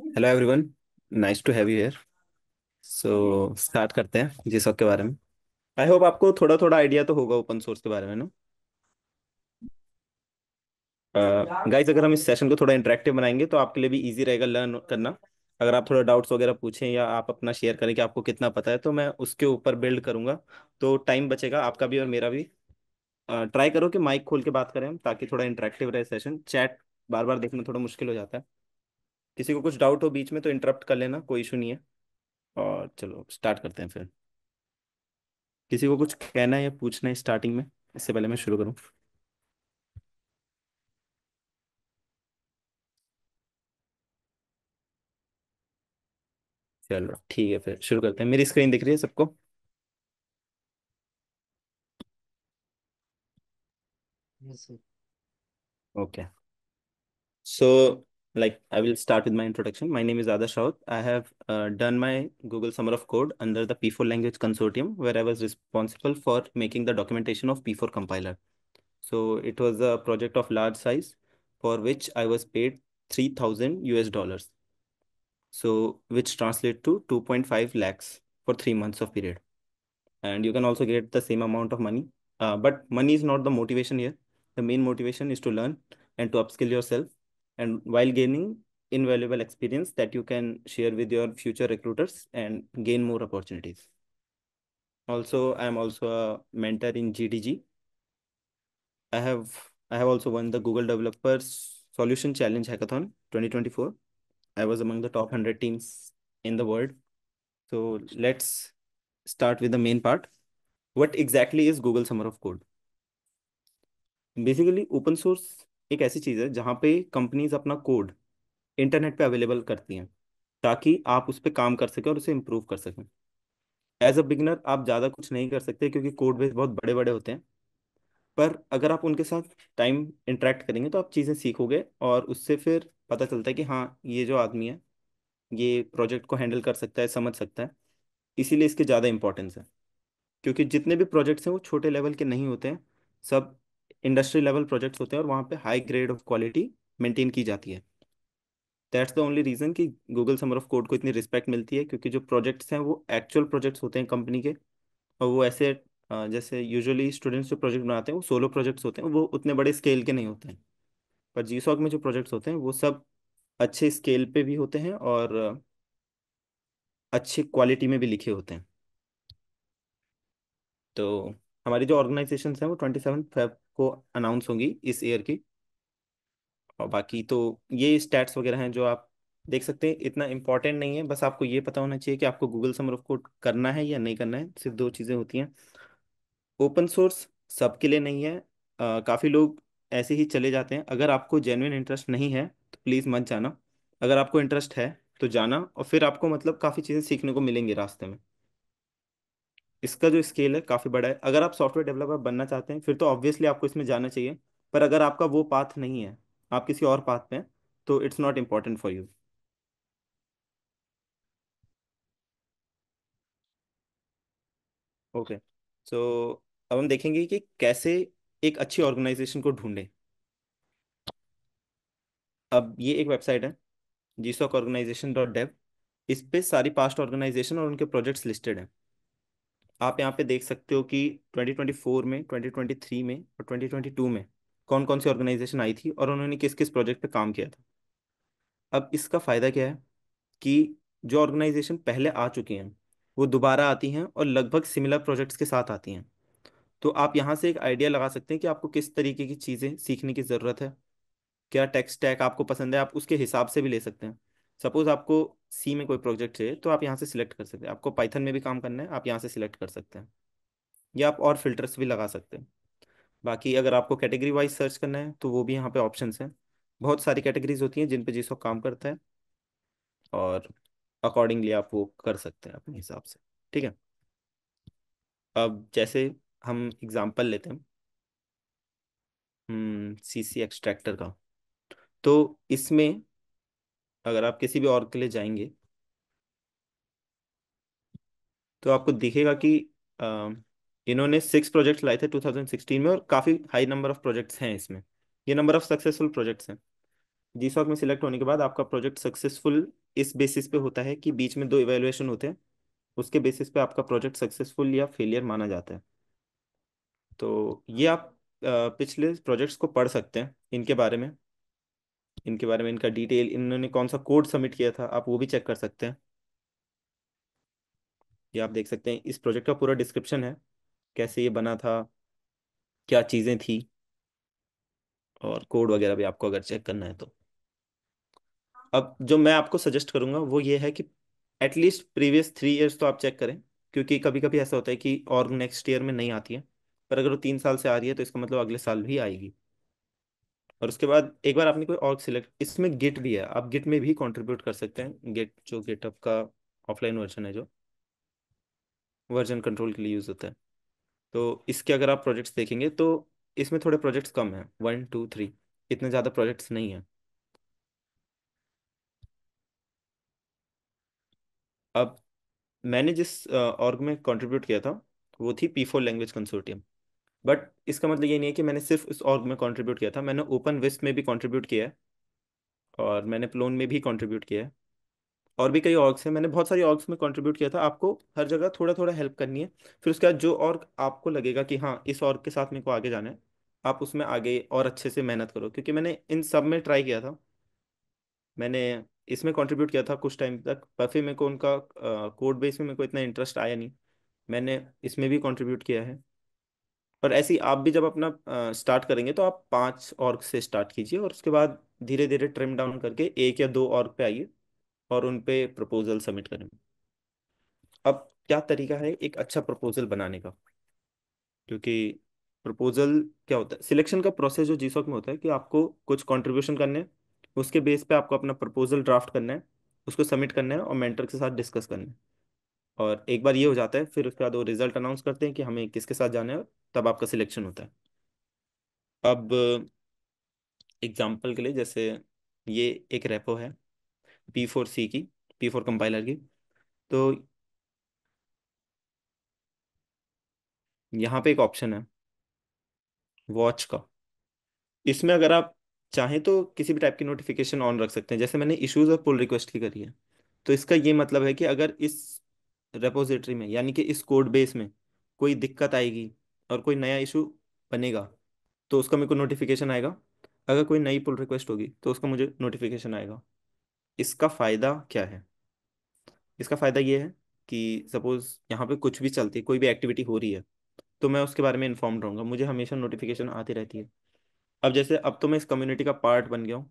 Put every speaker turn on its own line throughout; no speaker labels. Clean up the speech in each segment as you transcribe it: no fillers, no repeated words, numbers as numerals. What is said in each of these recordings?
Hello everyone. Nice to have you here. So start करते हैं जीसॉक के बारे में। आई होप आपको थोड़ा थोड़ा आइडिया तो होगा ओपन सोर्स के बारे में ना। गाइस, अगर हम इस सेशन को थोड़ा इंटरेक्टिव बनाएंगे तो आपके लिए भी इजी रहेगा लर्न करना। अगर आप थोड़ा डाउट्स वगैरह पूछें या आप अपना शेयर करें कि आपको कितना पता है, तो मैं उसके ऊपर बिल्ड करूंगा। तो टाइम बचेगा आपका भी और मेरा भी। ट्राई करो कि माइक खोल के बात करें हम, ताकि थोड़ा इंटरेक्टिव रहे सेशन। चैट बार बार देखना थोड़ा मुश्किल हो जाता है। किसी को कुछ डाउट हो बीच में तो इंटरप्ट कर लेना, कोई इशू नहीं है। और चलो स्टार्ट करते हैं फिर। किसी को कुछ कहना है या पूछना है स्टार्टिंग में, इससे पहले मैं शुरू करूँ? चलो ठीक है, फिर शुरू करते हैं। मेरी स्क्रीन दिख रही है सबको? Okay. So I will start with my introduction. My name is Adarsh Raut. I have done my Google Summer of Code under the P4 Language Consortium, where I was responsible for making the documentation of P4 compiler. So it was a project of large size for which I was paid 3,000 US dollars. So which translate to 2.5 lakhs for 3 months of period. And you can also get the same amount of money. But money is not the motivation here. The main motivation is to learn and to upskill yourself, and while gaining invaluable experience that you can share with your future recruiters and gain more opportunities. Also, I am also a mentor in GDG. I have also won the Google Developers Solution Challenge Hackathon 2024. I was among the top 100 teams in the world. So let's start with the main part. What exactly is Google Summer of Code? Basically open source एक ऐसी चीज़ है जहाँ पे companies अपना code internet पे available करती हैं, ताकि आप उस पर काम कर सकें और उसे इम्प्रूव कर सकें। एज अ बिगनर आप ज़्यादा कुछ नहीं कर सकते, क्योंकि कोड बेस बहुत बड़े बड़े होते हैं। पर अगर आप उनके साथ टाइम इंटरेक्ट करेंगे तो आप चीज़ें सीखोगे, और उससे फिर पता चलता है कि हाँ, ये जो आदमी है ये प्रोजेक्ट को हैंडल कर सकता है, समझ सकता है। इसीलिए इसकी ज़्यादा इंपॉर्टेंस है। क्योंकि जितने भी प्रोजेक्ट्स हैं वो छोटे लेवल के नहीं होते हैं, सब इंडस्ट्री लेवल प्रोजेक्ट्स होते हैं, और वहाँ पे high grade of quality maintain की जाती है। दैट्स द ओनली रीज़न कि गूगल समर ऑफ कोड को इतनी रिस्पेक्ट मिलती है, क्योंकि जो प्रोजेक्ट्स हैं वो एक्चुअल प्रोजेक्ट्स होते हैं कंपनी के। और वो ऐसे जैसे यूजुअली स्टूडेंट्स जो प्रोजेक्ट बनाते हैं वो सोलो प्रोजेक्ट्स होते हैं, वो उतने बड़े स्केल के नहीं होते हैं। पर जीसॉक में जो प्रोजेक्ट्स होते हैं वो सब अच्छे स्केल पे भी होते हैं, और अच्छी क्वालिटी में भी लिखे होते हैं। तो हमारी जो ऑर्गेनाइजेशन हैं वो 27 फेब को अनाउंस होंगी इस ईयर की। और बाकी तो ये स्टैट्स वगैरह हैं जो आप देख सकते हैं, इतना इंपॉर्टेंट नहीं है। बस आपको ये पता होना चाहिए कि आपको गूगल समर ऑफ कोड करना है या नहीं करना है। सिर्फ दो चीज़ें होती हैं। ओपन सोर्स सबके लिए नहीं है। काफ़ी लोग ऐसे ही चले जाते हैं। अगर आपको जेन्युइन इंटरेस्ट नहीं है तो प्लीज़ मत जाना। अगर आपको इंटरेस्ट है तो जाना, और फिर आपको मतलब काफ़ी चीज़ें सीखने को मिलेंगी रास्ते में। इसका जो स्केल है काफ़ी बड़ा है। अगर आप सॉफ्टवेयर डेवलपर बनना चाहते हैं फिर तो ऑब्वियसली आपको इसमें जाना चाहिए। पर अगर आपका वो पाथ नहीं है, आप किसी और पाथ पे हैं, तो it's not important for you. Okay. So अब हम देखेंगे कि कैसे एक अच्छी ऑर्गेनाइजेशन को ढूंढें। अब ये एक वेबसाइट है, GSOCorganization.dev। इस पे सारी पास्ट ऑर्गेनाइजेशन और उनके प्रोजेक्ट्स लिस्टेड हैं। आप यहाँ पे देख सकते हो कि 2024 में, 2023 में और 2022 में कौन कौन सी ऑर्गेनाइजेशन आई थी और उन्होंने किस किस प्रोजेक्ट पे काम किया था। अब इसका फ़ायदा क्या है कि जो ऑर्गेनाइजेशन पहले आ चुकी हैं वो दोबारा आती हैं और लगभग सिमिलर प्रोजेक्ट्स के साथ आती हैं। तो आप यहाँ से एक आइडिया लगा सकते हैं कि आपको किस तरीके की चीज़ें सीखने की ज़रूरत है, क्या टेक स्टैक आपको पसंद है। आप उसके हिसाब से भी ले सकते हैं। सपोज आपको सी में कोई प्रोजेक्ट चाहिए तो आप यहाँ से सिलेक्ट कर सकते हैं। आपको पाइथन में भी काम करना है, आप यहाँ से सिलेक्ट कर सकते हैं। या आप और फिल्टर्स भी लगा सकते हैं। बाकी अगर आपको कैटेगरी वाइज सर्च करना है तो वो भी यहाँ पे ऑप्शंस हैं। बहुत सारी कैटेगरीज होती हैं जिन पे जिसको काम करता है, और अकॉर्डिंगली आप वो कर सकते हैं अपने हिसाब से। ठीक है। अब जैसे हम एग्जांपल लेते हैं CC एक्सट्रैक्टर का। तो इसमें अगर आप किसी भी और के लिए जाएंगे तो आपको दिखेगा कि अ, इन्होंने 6 प्रोजेक्ट्स लाए थे 2016 में, और काफ़ी हाई नंबर ऑफ प्रोजेक्ट्स हैं इसमें। ये नंबर ऑफ सक्सेसफुल प्रोजेक्ट्स हैं। जीसॉक में सिलेक्ट होने के बाद आपका प्रोजेक्ट सक्सेसफुल इस बेसिस पे होता है कि बीच में दो इवैल्यूएशन होते हैं, उसके बेसिस पे आपका प्रोजेक्ट सक्सेसफुल या फेलियर माना जाता है। तो ये आप पिछले प्रोजेक्ट्स को पढ़ सकते हैं इनके बारे में इनका डिटेल, इन्होंने कौन सा कोड सबमिट किया था, आप वो भी चेक कर सकते हैं। ये आप देख सकते हैं, इस प्रोजेक्ट का पूरा डिस्क्रिप्शन है, कैसे ये बना था, क्या चीज़ें थी, और कोड वगैरह भी आपको अगर चेक करना है तो। अब जो मैं आपको सजेस्ट करूंगा वो ये है कि एटलीस्ट प्रीवियस 3 इयर्स तो आप चेक करें, क्योंकि कभी कभी ऐसा होता है कि और नेक्स्ट ईयर में नहीं आती है, पर अगर वो 3 साल से आ रही है तो इसका मतलब अगले साल भी आएगी। और उसके बाद एक बार आपने कोई ऑर्ग सिलेक्ट, इसमें गिट भी है, आप गिट में भी कंट्रीब्यूट कर सकते हैं। गिट जो गिटहब का ऑफलाइन वर्जन है, जो वर्जन कंट्रोल के लिए यूज होता है। तो इसके अगर आप प्रोजेक्ट्स देखेंगे तो इसमें थोड़े प्रोजेक्ट्स कम हैं, 1 2 3, इतने ज़्यादा प्रोजेक्ट्स नहीं हैं। अब मैंने जिस ऑर्ग में कंट्रीब्यूट किया था वो थी P4 लैंग्वेज कंसोर्टियम। बट इसका मतलब ये नहीं है कि मैंने सिर्फ इस ऑर्ग में कंट्रीब्यूट किया था, मैंने ओपन विस्प में भी कंट्रीब्यूट किया है, और मैंने प्लोन में भी कंट्रीब्यूट किया है, और भी कई ऑर्ग्स हैं, मैंने बहुत सारी ऑर्ग्स में कंट्रीब्यूट किया था। आपको हर जगह थोड़ा थोड़ा हेल्प करनी है। फिर उसके बाद जो ऑर्ग आपको लगेगा कि हाँ इस ऑर्ग के साथ मेरे को आगे जाना है, आप उसमें आगे और अच्छे से मेहनत करो, क्योंकि मैंने इन सब में ट्राई किया था। मैंने इसमें कंट्रीब्यूट किया था कुछ टाइम तक, पर फिर मेरे को उनका कोड बेस में मेरे को इतना इंटरेस्ट आया नहीं, मैंने इसमें भी कंट्रीब्यूट किया है। और ऐसे ही आप भी जब अपना स्टार्ट करेंगे तो आप 5 ऑर्ग से स्टार्ट कीजिए, और उसके बाद धीरे धीरे ट्रिम डाउन करके 1 या 2 ऑर्ग पे आइए, और उन पे प्रपोजल सबमिट करें। अब क्या तरीका है एक अच्छा प्रपोजल बनाने का, क्योंकि प्रपोजल क्या होता है, सिलेक्शन का प्रोसेस जो जीसॉक में होता है कि आपको कुछ कंट्रीब्यूशन करने हैं, उसके बेस पे आपको अपना प्रपोजल ड्राफ्ट करना है, उसको सबमिट करना है और मेंटर के साथ डिस्कस करना है। और एक बार ये हो जाता है, फिर उसके बाद वो रिजल्ट अनाउंस करते हैं कि हमें किसके साथ जाना है, और तब आपका सिलेक्शन होता है। अब एग्जाम्पल के लिए, जैसे ये एक रेपो है P4C की, P4 कंपाइलर की। तो यहाँ पे एक ऑप्शन है वॉच का, इसमें अगर आप चाहें तो किसी भी टाइप की नोटिफिकेशन ऑन रख सकते हैं, जैसे मैंने इश्यूज और पुल रिक्वेस्ट की करी है। तो इसका ये मतलब है कि अगर इस रेपोजिटरी में, यानी कि इस कोड बेस में कोई दिक्कत आएगी और कोई नया इशू बनेगा, तो उसका मेरे को नोटिफिकेशन आएगा। अगर कोई नई पुल रिक्वेस्ट होगी तो उसका मुझे नोटिफिकेशन आएगा। इसका फ़ायदा क्या है? इसका फ़ायदा ये है कि सपोज़ यहाँ पे कुछ भी चलती, कोई भी एक्टिविटी हो रही है, तो मैं उसके बारे में इन्फॉर्म रहूँगा, मुझे हमेशा नोटिफिकेशन आती रहती है। अब जैसे अब तो मैं इस कम्युनिटी का पार्ट बन गया हूँ,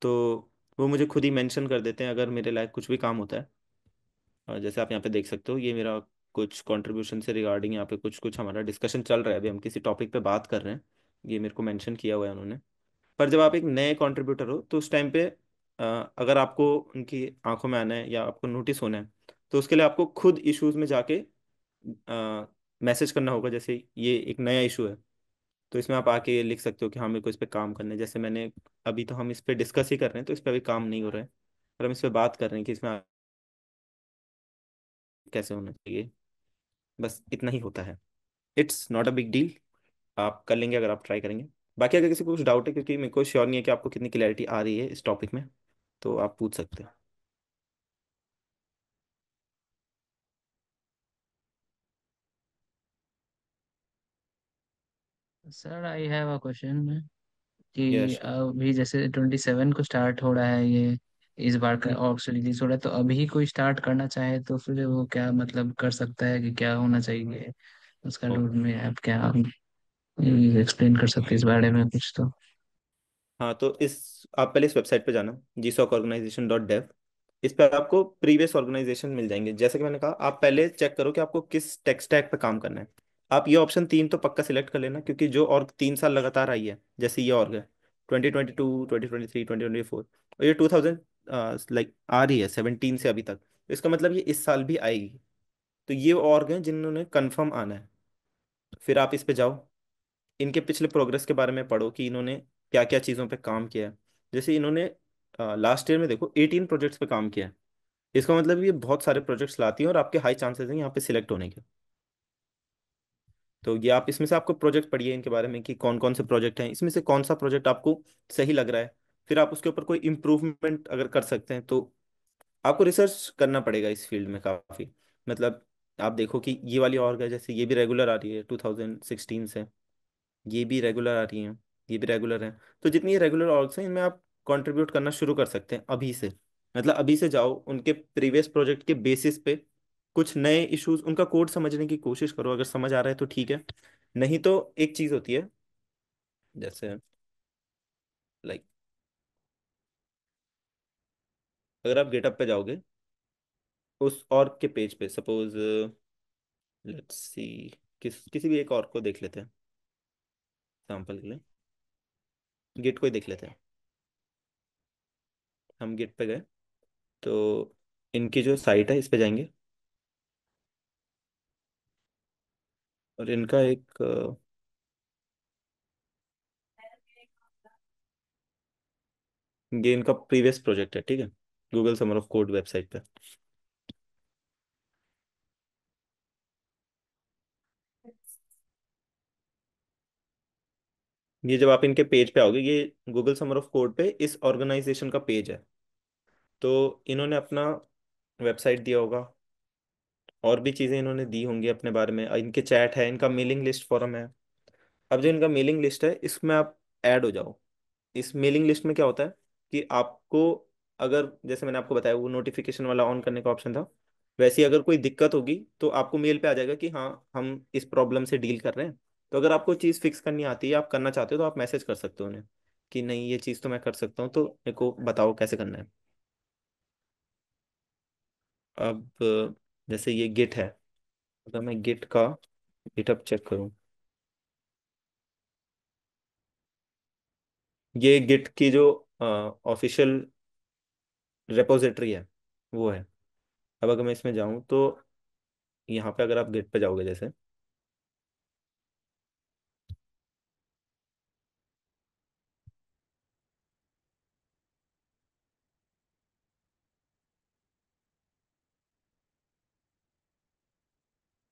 तो वो मुझे खुद ही मेंशन कर देते हैं अगर मेरे लायक कुछ भी काम होता है। और जैसे आप यहाँ पे देख सकते हो, ये मेरा कुछ कंट्रीब्यूशन से रिगार्डिंग यहाँ पे कुछ कुछ हमारा डिस्कशन चल रहा है, अभी हम किसी टॉपिक पे बात कर रहे हैं, ये मेरे को मेंशन किया हुआ है उन्होंने। पर जब आप एक नए कंट्रीब्यूटर हो तो उस टाइम पे अगर आपको उनकी आंखों में आना है या आपको नोटिस होना है, तो उसके लिए आपको खुद इश्यूज में जाके मैसेज करना होगा। जैसे ये एक नया इशू है, तो इसमें आप आके लिख सकते हो कि हाँ मेरे को इस पे काम करना है। जैसे मैंने, अभी तो हम इस पे डिस्कस ही कर रहे हैं, तो इस पे अभी काम नहीं हो रहा है, पर हम इस पे बात कर रहे हैं कि इसमें कैसे होना चाहिए। बस इतना ही होता है, it's not a big deal. आप कर लेंगे अगर आप ट्राई करेंगे। बाकी अगर किसी को कुछ डाउट है, क्योंकि मेरे को श्योर नहीं है कि आपको कितनी क्लैरिटी आ रही है इस टॉपिक में, तो आप पूछ सकते हैं।
Sir I have a question कि
यस श्योर।
अभी जैसे 27 को स्टार्ट हो रहा है ये, इस बार का ऑक्स रिलीज हो रहा है, तो अभी कोई स्टार्ट करना चाहे तो फिर वो क्या मतलब कर सकता है, कि क्या होना चाहिए उसका रोड में, आप क्या एक्सप्लेन कर सकते हैं इस बारे में कुछ तो।
हाँ, तो इस आप पहले इस वेबसाइट पे जाना, GSOCorganization.dev। इस पर आपको प्रीवियस ऑर्गेनाइजेशन मिल जाएंगे। जैसे कि मैंने कहा, आप पहले चेक करो कि आपको किस टेक स्टैक पे काम करना है। आप ये ऑप्शन 3 तो पक्का सिलेक्ट कर लेना, क्योंकि जो ऑर्ग 3 साल लगातार आई है, जैसे ये ऑर्ग है 2022, 2023, 2024, और ये 2000 लाइक आ रही है 17 से अभी तक, तो इसका मतलब ये इस साल भी आएगी। तो ये ऑर्ग हैं जिन्होंने कन्फर्म आना है। फिर आप इस पे जाओ, इनके पिछले प्रोग्रेस के बारे में पढ़ो कि इन्होंने क्या क्या चीज़ों पे काम किया है। जैसे इन्होंने लास्ट ईयर में देखो 18 प्रोजेक्ट्स पे काम किया है। इसका मतलब ये बहुत सारे प्रोजेक्ट्स लाती हैं, और आपके हाई चांसेस हैं यहाँ पे सिलेक्ट होने के। तो ये आप इसमें से आपको प्रोजेक्ट पढ़िए इनके बारे में कि कौन कौन से प्रोजेक्ट हैं, इसमें से कौन सा प्रोजेक्ट आपको सही लग रहा है, फिर आप उसके ऊपर कोई इम्प्रूवमेंट अगर कर सकते हैं तो आपको रिसर्च करना पड़ेगा इस फील्ड में काफ़ी। मतलब आप देखो कि ये वाली ऑर्ग है, जैसे ये भी रेगुलर आ रही है 2016 से, ये भी रेगुलर आ रही हैं, ये भी रेगुलर है। तो जितनी ये रेगुलर ऑर्ग्स हैं इनमें आप कंट्रीब्यूट करना शुरू कर सकते हैं अभी से। मतलब अभी से जाओ, उनके प्रीवियस प्रोजेक्ट के बेसिस पे कुछ नए इश्यूज, उनका कोड समझने की कोशिश करो, अगर समझ आ रहा है तो ठीक है। नहीं तो एक चीज़ होती है, जैसे लाइक अगर आप गेटअप पे जाओगे, उस ऑर्ग के पेज पे सपोज, लेट्स सी, किसी भी एक ऑर्ग को देख लेते हैं एग्जाम्पल के लिए। गिट को ही देख लेते हैं। हम गिट पे गए, तो इनकी जो साइट है इस पे जाएंगे, और इनका एक ये इनका प्रीवियस प्रोजेक्ट है, ठीक है, Google summer of code website पे। ये जब आप इनके पेज पे आओगे, ये गूगल समर ऑफ कोड पे इस ऑर्गेनाइजेशन का पेज है। तो इन्होंने अपना वेबसाइट दिया होगा, और भी चीज़ें इन्होंने दी होंगी अपने बारे में, इनके चैट है, इनका मेलिंग लिस्ट फॉरम है। अब जो इनका मेलिंग लिस्ट है इसमें आप ऐड हो जाओ। इस मेलिंग लिस्ट में क्या होता है कि आपको, अगर जैसे मैंने आपको बताया वो नोटिफिकेशन वाला ऑन करने का ऑप्शन था, वैसे ही अगर कोई दिक्कत होगी तो आपको मेल पे आ जाएगा कि हाँ हम इस प्रॉब्लम से डील कर रहे हैं। तो अगर आपको चीज़ फिक्स करनी आती है, आप करना चाहते हो, तो आप मैसेज कर सकते हो उन्हें कि नहीं ये चीज़ तो मैं कर सकता हूँ, तो मेरे को बताओ कैसे करना है। अब जैसे ये गिट है, अगर मैं गिट का गिटअप चेक करूँ, ये गिट की जो ऑफिशियल रेपोजिटरी है वो है। अब अगर मैं इसमें जाऊँ तो यहाँ पे अगर आप गिट पे जाओगे जैसे,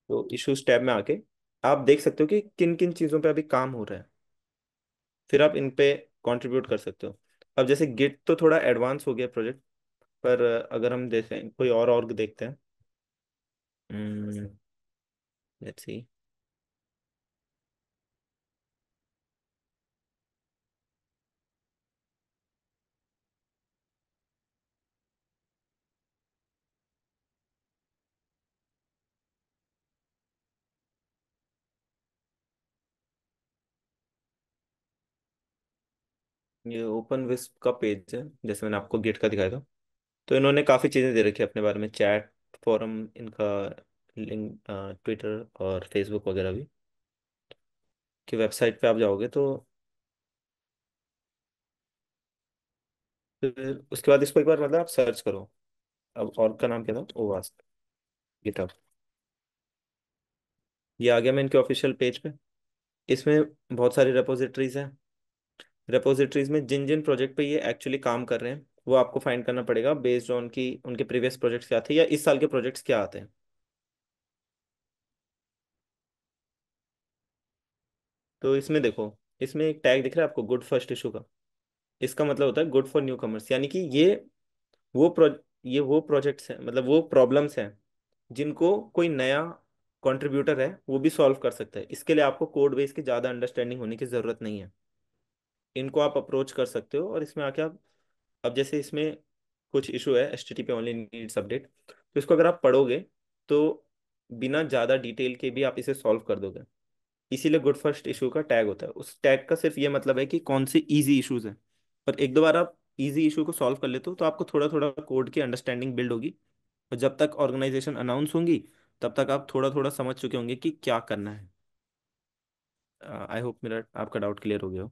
तो इश्यूज टैब में आके आप देख सकते हो कि किन किन चीज़ों पे अभी काम हो रहा है, फिर आप इन पे कंट्रीब्यूट कर सकते हो। अब जैसे गिट तो थोड़ा एडवांस हो गया प्रोजेक्ट, पर अगर हम देखें कोई और ऑर्ग देखते हैं, लेट्स सी, ये ओपन विस्प का पेज है, जैसे मैंने आपको गिट का दिखाया था। तो इन्होंने काफ़ी चीज़ें दे रखी है अपने बारे में, चैट फॉरम इनका, लिंक, ट्विटर और फेसबुक वगैरह भी। कि वेबसाइट पे आप जाओगे तो फिर उसके बाद इसको एक बार मतलब आप सर्च करो। अब और का नाम क्या था, ओवास्ट गिटहब। ये आ गया मैं इनके ऑफिशियल पेज पे। इसमें बहुत सारी रेपोजिटरीज हैं। रेपोजिटरीज में जिन जिन प्रोजेक्ट पे ये एक्चुअली काम कर रहे हैं वो आपको फाइंड करना पड़ेगा बेस्ड ऑन की उनके प्रीवियस प्रोजेक्ट्स क्या थे या इस साल के प्रोजेक्ट्स क्या आते हैं। तो इसमें देखो, इसमें एक टैग दिख रहा है आपको, गुड फर्स्ट इशू का। इसका मतलब होता है गुड फॉर न्यू कमर्स, यानी कि वो प्रो ये वो प्रोजेक्ट्स हैं, मतलब वो प्रॉब्लम्स हैं जिनको कोई नया कंट्रीब्यूटर है वो भी सॉल्व कर सकता है। इसके लिए आपको कोड बेस की ज़्यादा अंडरस्टैंडिंग होने की ज़रूरत नहीं है। इनको आप अप्रोच कर सकते हो और इसमें आके आप, अब जैसे इसमें कुछ इशू है H T T P only needs update, तो इसको अगर आप पढ़ोगे तो बिना ज़्यादा डिटेल के भी आप इसे सॉल्व कर दोगे। इसीलिए गुड फर्स्ट इशू का टैग होता है। उस टैग का सिर्फ ये मतलब है कि कौन से इजी इश्यूज हैं, पर एक दो बार आप इजी इशू को सॉल्व कर लेते हो तो आपको थोड़ा थोड़ा कोड की अंडरस्टैंडिंग बिल्ड होगी। और जब तक ऑर्गेनाइजेशन अनाउंस होंगी तब तक आप थोड़ा थोड़ा समझ चुके होंगे कि क्या करना है। आई होप मेरा आपका डाउट क्लियर हो गया हो।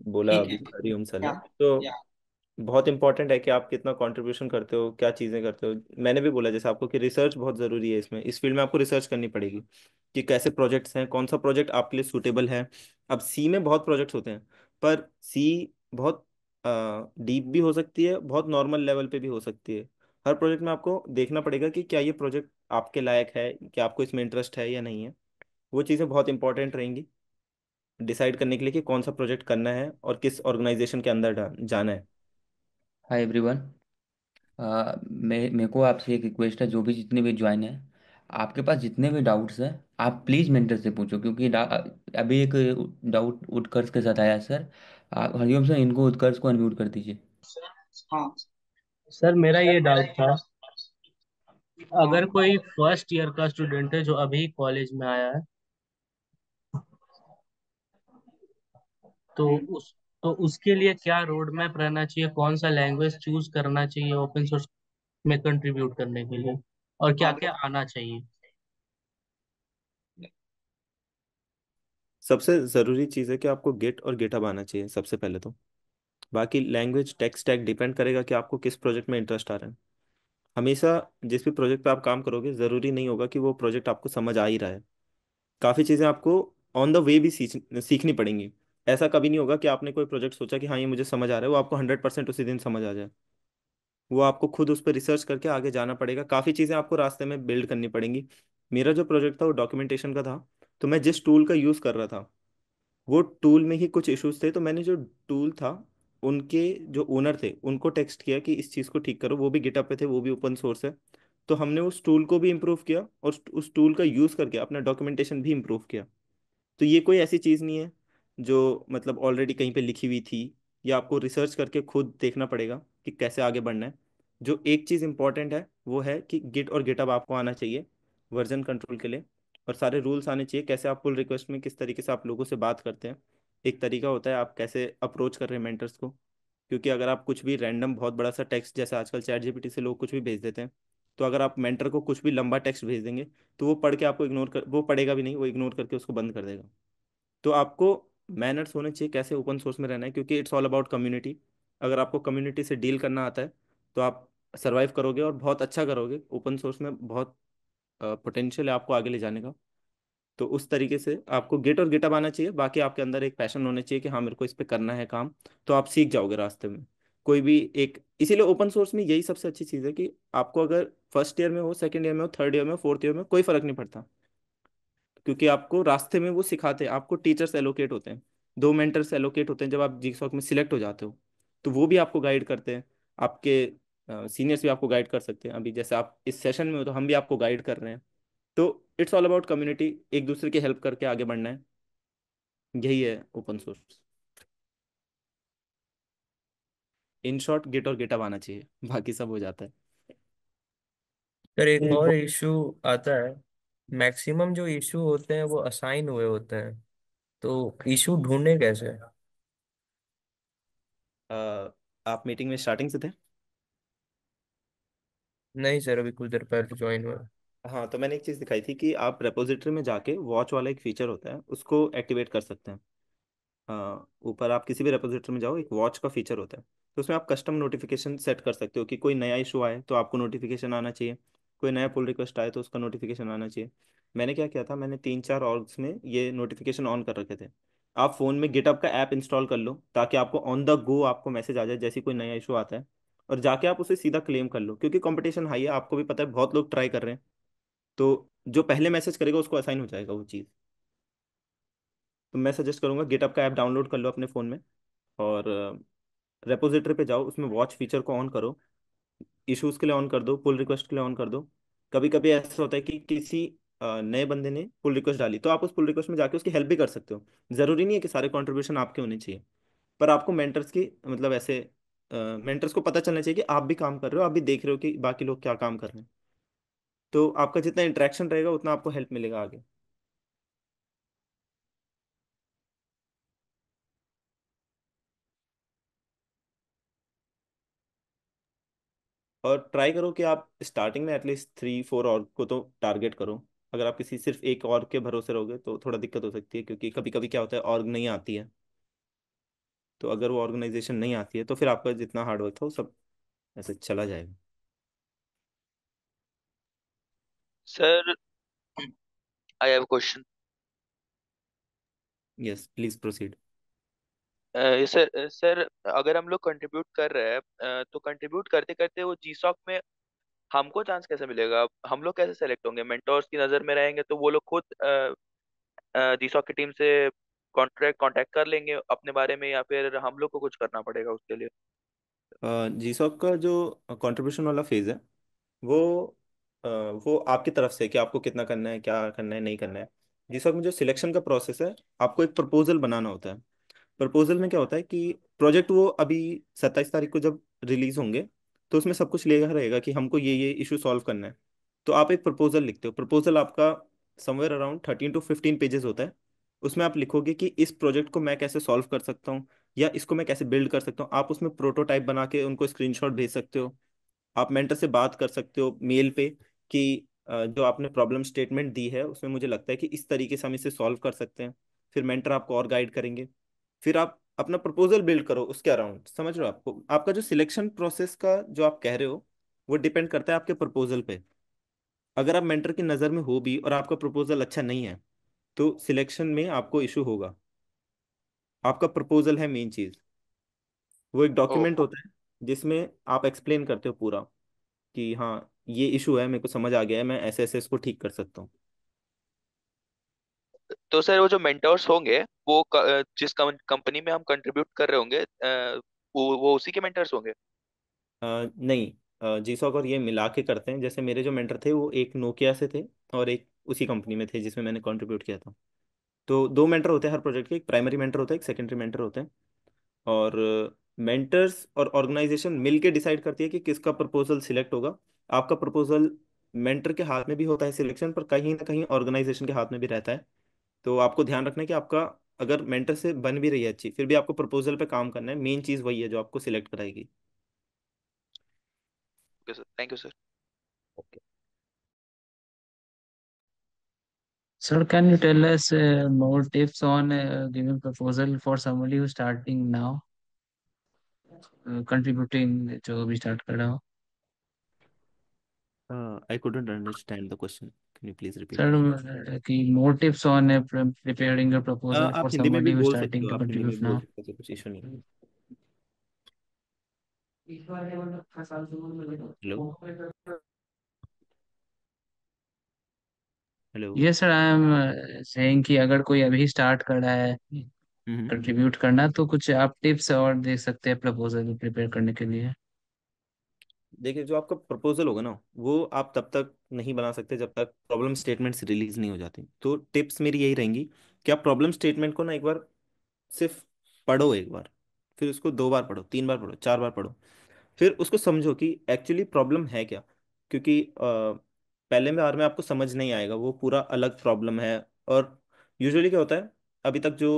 बोला
ठीक
अभी
है, ठीक है।
हरिओम सर ने
या
तो। बहुत इंपॉर्टेंट है कि आप कितना कंट्रीब्यूशन करते हो, क्या चीज़ें करते हो। मैंने भी बोला जैसे आपको कि रिसर्च बहुत ज़रूरी है, इसमें इस फील्ड में आपको रिसर्च करनी पड़ेगी कि कैसे प्रोजेक्ट्स हैं, कौन सा प्रोजेक्ट आपके लिए सूटेबल है। अब सी में बहुत प्रोजेक्ट्स होते हैं, पर सी बहुत डीप भी हो सकती है, बहुत नॉर्मल लेवल पे भी हो सकती है। हर प्रोजेक्ट में आपको देखना पड़ेगा कि क्या ये प्रोजेक्ट आपके लायक है, क्या आपको इसमें इंटरेस्ट है या नहीं है। वो चीज़ें बहुत इंपॉर्टेंट रहेंगी डिसाइड करने के लिए कि कौन सा प्रोजेक्ट करना है और किस ऑर्गेनाइजेशन के अंदर जाना है।
Hi everyone.
मेरे को आपसे एक रिक्वेस्ट है, जो भी जितने भी ज्वाइन है, आपके पास जितने भी डाउट्स हैं आप प्लीज़ मेंटर से पूछो, क्योंकि अभी एक डाउट उत्कर्ष के साथ आया है सर। आप हरिओम सर, इनको उत्कर्ष को अनम्यूट कर दीजिए।
हाँ सर, मेरा ये डाउट था, अगर कोई फर्स्ट ईयर का स्टूडेंट है जो अभी कॉलेज में आया है, तो उस तो उसके लिए क्या रोड मैप रहना चाहिए, कौन सा लैंग्वेज चूज करना चाहिए ओपन सोर्स में कंट्रीब्यूट करने के लिए, और क्या क्या आना चाहिए।
सबसे ज़रूरी चीज़ है कि आपको गिट और गिटहब आना चाहिए सबसे पहले तो। बाकी लैंग्वेज टेक स्टैक डिपेंड करेगा कि आपको किस प्रोजेक्ट में इंटरेस्ट आ रहा है। हमेशा जिस भी प्रोजेक्ट पे आप काम करोगे, ज़रूरी नहीं होगा कि वो प्रोजेक्ट आपको समझ आ ही रहा है। काफ़ी चीज़ें आपको ऑन द वे भी सीखनी पड़ेंगी। ऐसा कभी नहीं होगा कि आपने कोई प्रोजेक्ट सोचा कि हाँ ये मुझे समझ आ रहा है, वो आपको 100% उसी दिन समझ आ जाए। वो आपको खुद उस पर रिसर्च करके आगे जाना पड़ेगा, काफ़ी चीज़ें आपको रास्ते में बिल्ड करनी पड़ेंगी। मेरा जो प्रोजेक्ट था वो डॉक्यूमेंटेशन का था। तो मैं जिस टूल का यूज़ कर रहा था, वो टूल में ही कुछ इश्यूज थे, तो मैंने जो टूल था, उनके जो ओनर थे उनको टेक्स्ट किया कि इस चीज़ को ठीक करो। वो भी गिटहब पे थे, वो भी ओपन सोर्स है। तो हमने उस टूल को भी इम्प्रूव किया और उस टूल का यूज़ करके अपना डॉक्यूमेंटेशन भी इम्प्रूव किया। तो ये कोई ऐसी चीज़ नहीं है जो मतलब ऑलरेडी कहीं पे लिखी हुई थी, या आपको रिसर्च करके खुद देखना पड़ेगा कि कैसे आगे बढ़ना है। जो एक चीज़ इंपॉर्टेंट है वो है कि गिट और गिटहब आपको आना चाहिए वर्जन कंट्रोल के लिए। और सारे रूल्स आने चाहिए, कैसे आप पुल रिक्वेस्ट में किस तरीके से आप लोगों से बात करते हैं। एक तरीका होता है आप कैसे अप्रोच कर रहे हैं मेंटर्स को। क्योंकि अगर आप कुछ भी रैंडम बहुत बड़ा सा टेक्स्ट, जैसे आजकल चैट जीपीटी से लोग कुछ भी भेज देते हैं, तो अगर आप मेंटर को कुछ भी लंबा टेक्स्ट भेज देंगे, तो वो पढ़ के आपको इग्नोर कर, वो पढ़ेगा भी नहीं, वो इग्नोर करके उसको बंद कर देगा। तो आपको मैनर्स होने चाहिए कैसे ओपन सोर्स में रहना है, क्योंकि इट्स ऑल अबाउट कम्युनिटी। अगर आपको कम्युनिटी से डील करना आता है तो आप सरवाइव करोगे और बहुत अच्छा करोगे। ओपन सोर्स में बहुत पोटेंशियल है आपको आगे ले जाने का। तो उस तरीके से आपको गिट और गिटहब आना चाहिए। बाकी आपके अंदर एक पैशन होना चाहिए कि हाँ मेरे को इस पे करना है काम। तो आप सीख जाओगे रास्ते में कोई भी एक। इसीलिए ओपन सोर्स में यही सबसे अच्छी चीज़ है कि आपको अगर फर्स्ट ईयर में हो, सेकंड ईयर में हो, थर्ड ईयर में हो, फोर्थ ईयर में हो, कोई फर्क नहीं पड़ता। क्योंकि आपको रास्ते में वो सिखाते हैं, आपको टीचर्स एलोकेट होते हैं। 2 मेंटर्स एलोकेट होते हैं जब आप जीसॉक में सिलेक्ट हो जाते हो। तो वो भी आपको गाइड करते हैं। आपके सीनियर्स भी आपको गाइड कर सकते हैं। अभी जैसे आप इस सेशन में हो तो हम भी आपको गाइड कर रहे हैं। तो इट्स ऑल अबाउट कम्युनिटी, एक दूसरे की हेल्प करके आगे बढ़ना है। यही है open source. In short git और गिटहब आना चाहिए, बाकी सब हो जाता है।
सर एक
एक
और
बहुत
इशू आता है, मैक्सिमम जो इशू होते हैं वो असाइन हुए होते हैं, तो इशू ढूंढे कैसे?
आप मीटिंग में स्टार्टिंग से थे?
नहीं सर, अभी कुछ देर पहले ज्वाइन हुआ।
हाँ, तो मैंने एक चीज़ दिखाई थी कि आप रेपोजिटरी में जाके वॉच वाला एक फीचर होता है उसको एक्टिवेट कर सकते हैं। ऊपर आप किसी भी रेपोजिटरी में जाओ, एक वॉच का फीचर होता है। तो उसमें आप कस्टम नोटिफिकेशन सेट कर सकते हो कि कोई नया इशू आए तो आपको नोटिफिकेशन आना चाहिए। कोई नया पुल रिक्वेस्ट आए तो उसका नोटिफिकेशन आना चाहिए। मैंने क्या किया था, मैंने 3-4 ऑर्ग्स में ये नोटिफिकेशन ऑन कर रखे थे। आप फ़ोन में गिटअप का ऐप इंस्टॉल कर लो ताकि आपको ऑन द गो आपको मैसेज आ जाए जैसे ही कोई नया इशू आता है। और जाके आप उसे सीधा क्लेम कर लो, क्योंकि कंपटीशन हाई है, आपको भी पता है बहुत लोग ट्राई कर रहे हैं। तो जो पहले मैसेज करेगा उसको असाइन हो जाएगा वो चीज़। तो मैं सजेस्ट करूंगा गिटअप का ऐप डाउनलोड कर लो अपने फ़ोन में। और रेपोजिटरी पे जाओ, उसमें वॉच फीचर को ऑन करो। इश्यूज के लिए ऑन कर दो, पुल रिक्वेस्ट के लिए ऑन कर दो। कभी कभी ऐसा होता है कि किसी नए बंदे ने पुल रिक्वेस्ट डाली, तो आप उस पुल रिक्वेस्ट में जाके उसकी हेल्प भी कर सकते हो। ज़रूरी नहीं है कि सारे कंट्रीब्यूशन आपके होने चाहिए। पर आपको मेंटर्स की मतलब ऐसे मेंटर्स को पता चलना चाहिए कि आप भी काम कर रहे हो, आप भी देख रहे हो कि बाकी लोग क्या काम कर रहे हैं। तो आपका जितना इंटरेक्शन रहेगा उतना आपको हेल्प मिलेगा आगे। और ट्राई करो कि आप स्टार्टिंग में एटलीस्ट 3-4 और को तो टारगेट करो। अगर आप किसी सिर्फ एक और के भरोसे रहोगे तो थोड़ा दिक्कत हो सकती है, क्योंकि कभी कभी क्या होता है ऑर्ग नहीं आती है। तो अगर वो ऑर्गेनाइजेशन नहीं आती है तो फिर आपका जितना हार्डवर्क था वो सब ऐसे चला जाएगा।
Sir, I have question.
Yes, please proceed.
Sir, अगर हम लोग कंट्रीब्यूट कर रहे हैं, तो कंट्रीब्यूट करते करते वो जीसॉक में हमको चांस कैसे मिलेगा? हम लोग कैसे सेलेक्ट होंगे? मेंटोर्स की नजर में रहेंगे तो वो लोग खुद जीसॉक की टीम से कांटेक्ट कर लेंगे अपने बारे में, या फिर हम लोग को कुछ करना पड़ेगा उसके लिए?
जीसॉक का जो कंट्रीब्यूशन वाला फेज है वो वो आपकी तरफ से है कि आपको कितना करना है, क्या करना है, नहीं करना है। जीसॉक में जो सिलेक्शन का प्रोसेस है, आपको एक प्रपोजल बनाना होता है। प्रपोजल में क्या होता है कि प्रोजेक्ट वो अभी 27 तारीख को जब रिलीज होंगे, तो उसमें सब कुछ लिखा रहेगा कि हमको ये इशू सॉल्व करना है। तो आप एक प्रपोजल लिखते हो। प्रपोजल आपका समवेयर अराउंड 13 to 15 पेजेस होता है। उसमें आप लिखोगे कि इस प्रोजेक्ट को मैं कैसे सॉल्व कर सकता हूँ, या इसको मैं कैसे बिल्ड कर सकता हूँ। आप उसमें प्रोटोटाइप बना के उनको स्क्रीनशॉट भेज सकते हो। आप मेंटर से बात कर सकते हो मेल पे कि जो आपने प्रॉब्लम स्टेटमेंट दी है उसमें मुझे लगता है कि इस तरीके से हम इसे सॉल्व कर सकते हैं। फिर मेंटर आपको और गाइड करेंगे। फिर आप अपना प्रपोजल बिल्ड करो उसके अराउंड। समझ रहे हो? आपको आपका जो सिलेक्शन प्रोसेस का जो आप कह रहे हो वो डिपेंड करता है आपके प्रपोजल पे। अगर आप मेंटर की नज़र में हो भी और आपका प्रपोजल अच्छा नहीं है, तो सिलेक्शन में आपको इशू होगा। आपका प्रपोजल है मेन चीज़। वो एक
ओ,
डॉक्यूमेंट होता है जिसमें आप एक्सप्लेन करते हो पूरा कि हाँ ये इशू है, मेरे को समझ आ गया है, मैं ऐसे ऐसे इसको ठीक कर सकता हूँ।
तो सर वो जो मेंटोर्स होंगे वो जिस कंपनी में हम कंट्रीब्यूट कर रहे होंगे, वो उसी के मेंटर्स होंगे?
नहीं, जीसॉक और ये मिला के करते हैं। जैसे मेरे जो मेंटर थे वो एक नोकिया से थे और एक उसी कंपनी में थे जिसमें मैंने कंट्रीब्यूट किया था। तो दो मेंटर होते हैं हर प्रोजेक्ट के, एक प्राइमरी मेंटर होता है, एक सेकेंडरी मेंटर होते हैं। और मेंटर्स और ऑर्गेनाइजेशन मिल के डिसाइड करती है कि किसका प्रपोजल सिलेक्ट होगा। आपका प्रपोजल मेंटर के हाथ में भी होता है सिलेक्शन, पर कहीं ना कहीं ऑर्गेनाइजेशन के हाथ में भी रहता है। तो आपको ध्यान रखना है कि आपका अगर मेंटर से बन भी रही है अच्छी, फिर भी आपको प्रपोजल पे काम करना है। मेन चीज़ वही है जो आपको सिलेक्ट कराएगी।
Okay sir, thank you sir.
Sir, can you tell us more tips on giving proposal for somebody who's starting now, contributing जो भी start कर रहा हो?
I couldn't understand the question, can you please
Sir,
repeat?
कि more tips on preparing a proposal for
आप हिंदी में भी
somebody who's
बोल सकते
starting
हो,
to
आप हिंदी में
contribute
भी बोल
now.
सकते हो, कुछ इशू नहीं है। Hello? Hello?
Yes sir, I am saying कि अगर कोई अभी start कर रहा है
हम्म।
कंट्रीब्यूट करना, तो कुछ आप टिप्स और दे सकते हैं प्रपोजल प्रिपेयर करने के लिए?
देखिए, जो आपका प्रपोजल होगा ना वो आप तब तक नहीं बना सकते जब तक प्रॉब्लम स्टेटमेंट्स रिलीज नहीं हो जाती। तो टिप्स मेरी यही रहेंगी कि आप प्रॉब्लम स्टेटमेंट को ना एक बार सिर्फ पढ़ो एक बार, फिर उसको 2 बार पढ़ो, 3 बार पढ़ो, 4 बार पढ़ो। फिर उसको समझो कि एक्चुअली प्रॉब्लम है क्या। क्योंकि पहले में बार में आपको समझ नहीं आएगा, वो पूरा अलग प्रॉब्लम है। और यूजुअली क्या होता है, अभी तक जो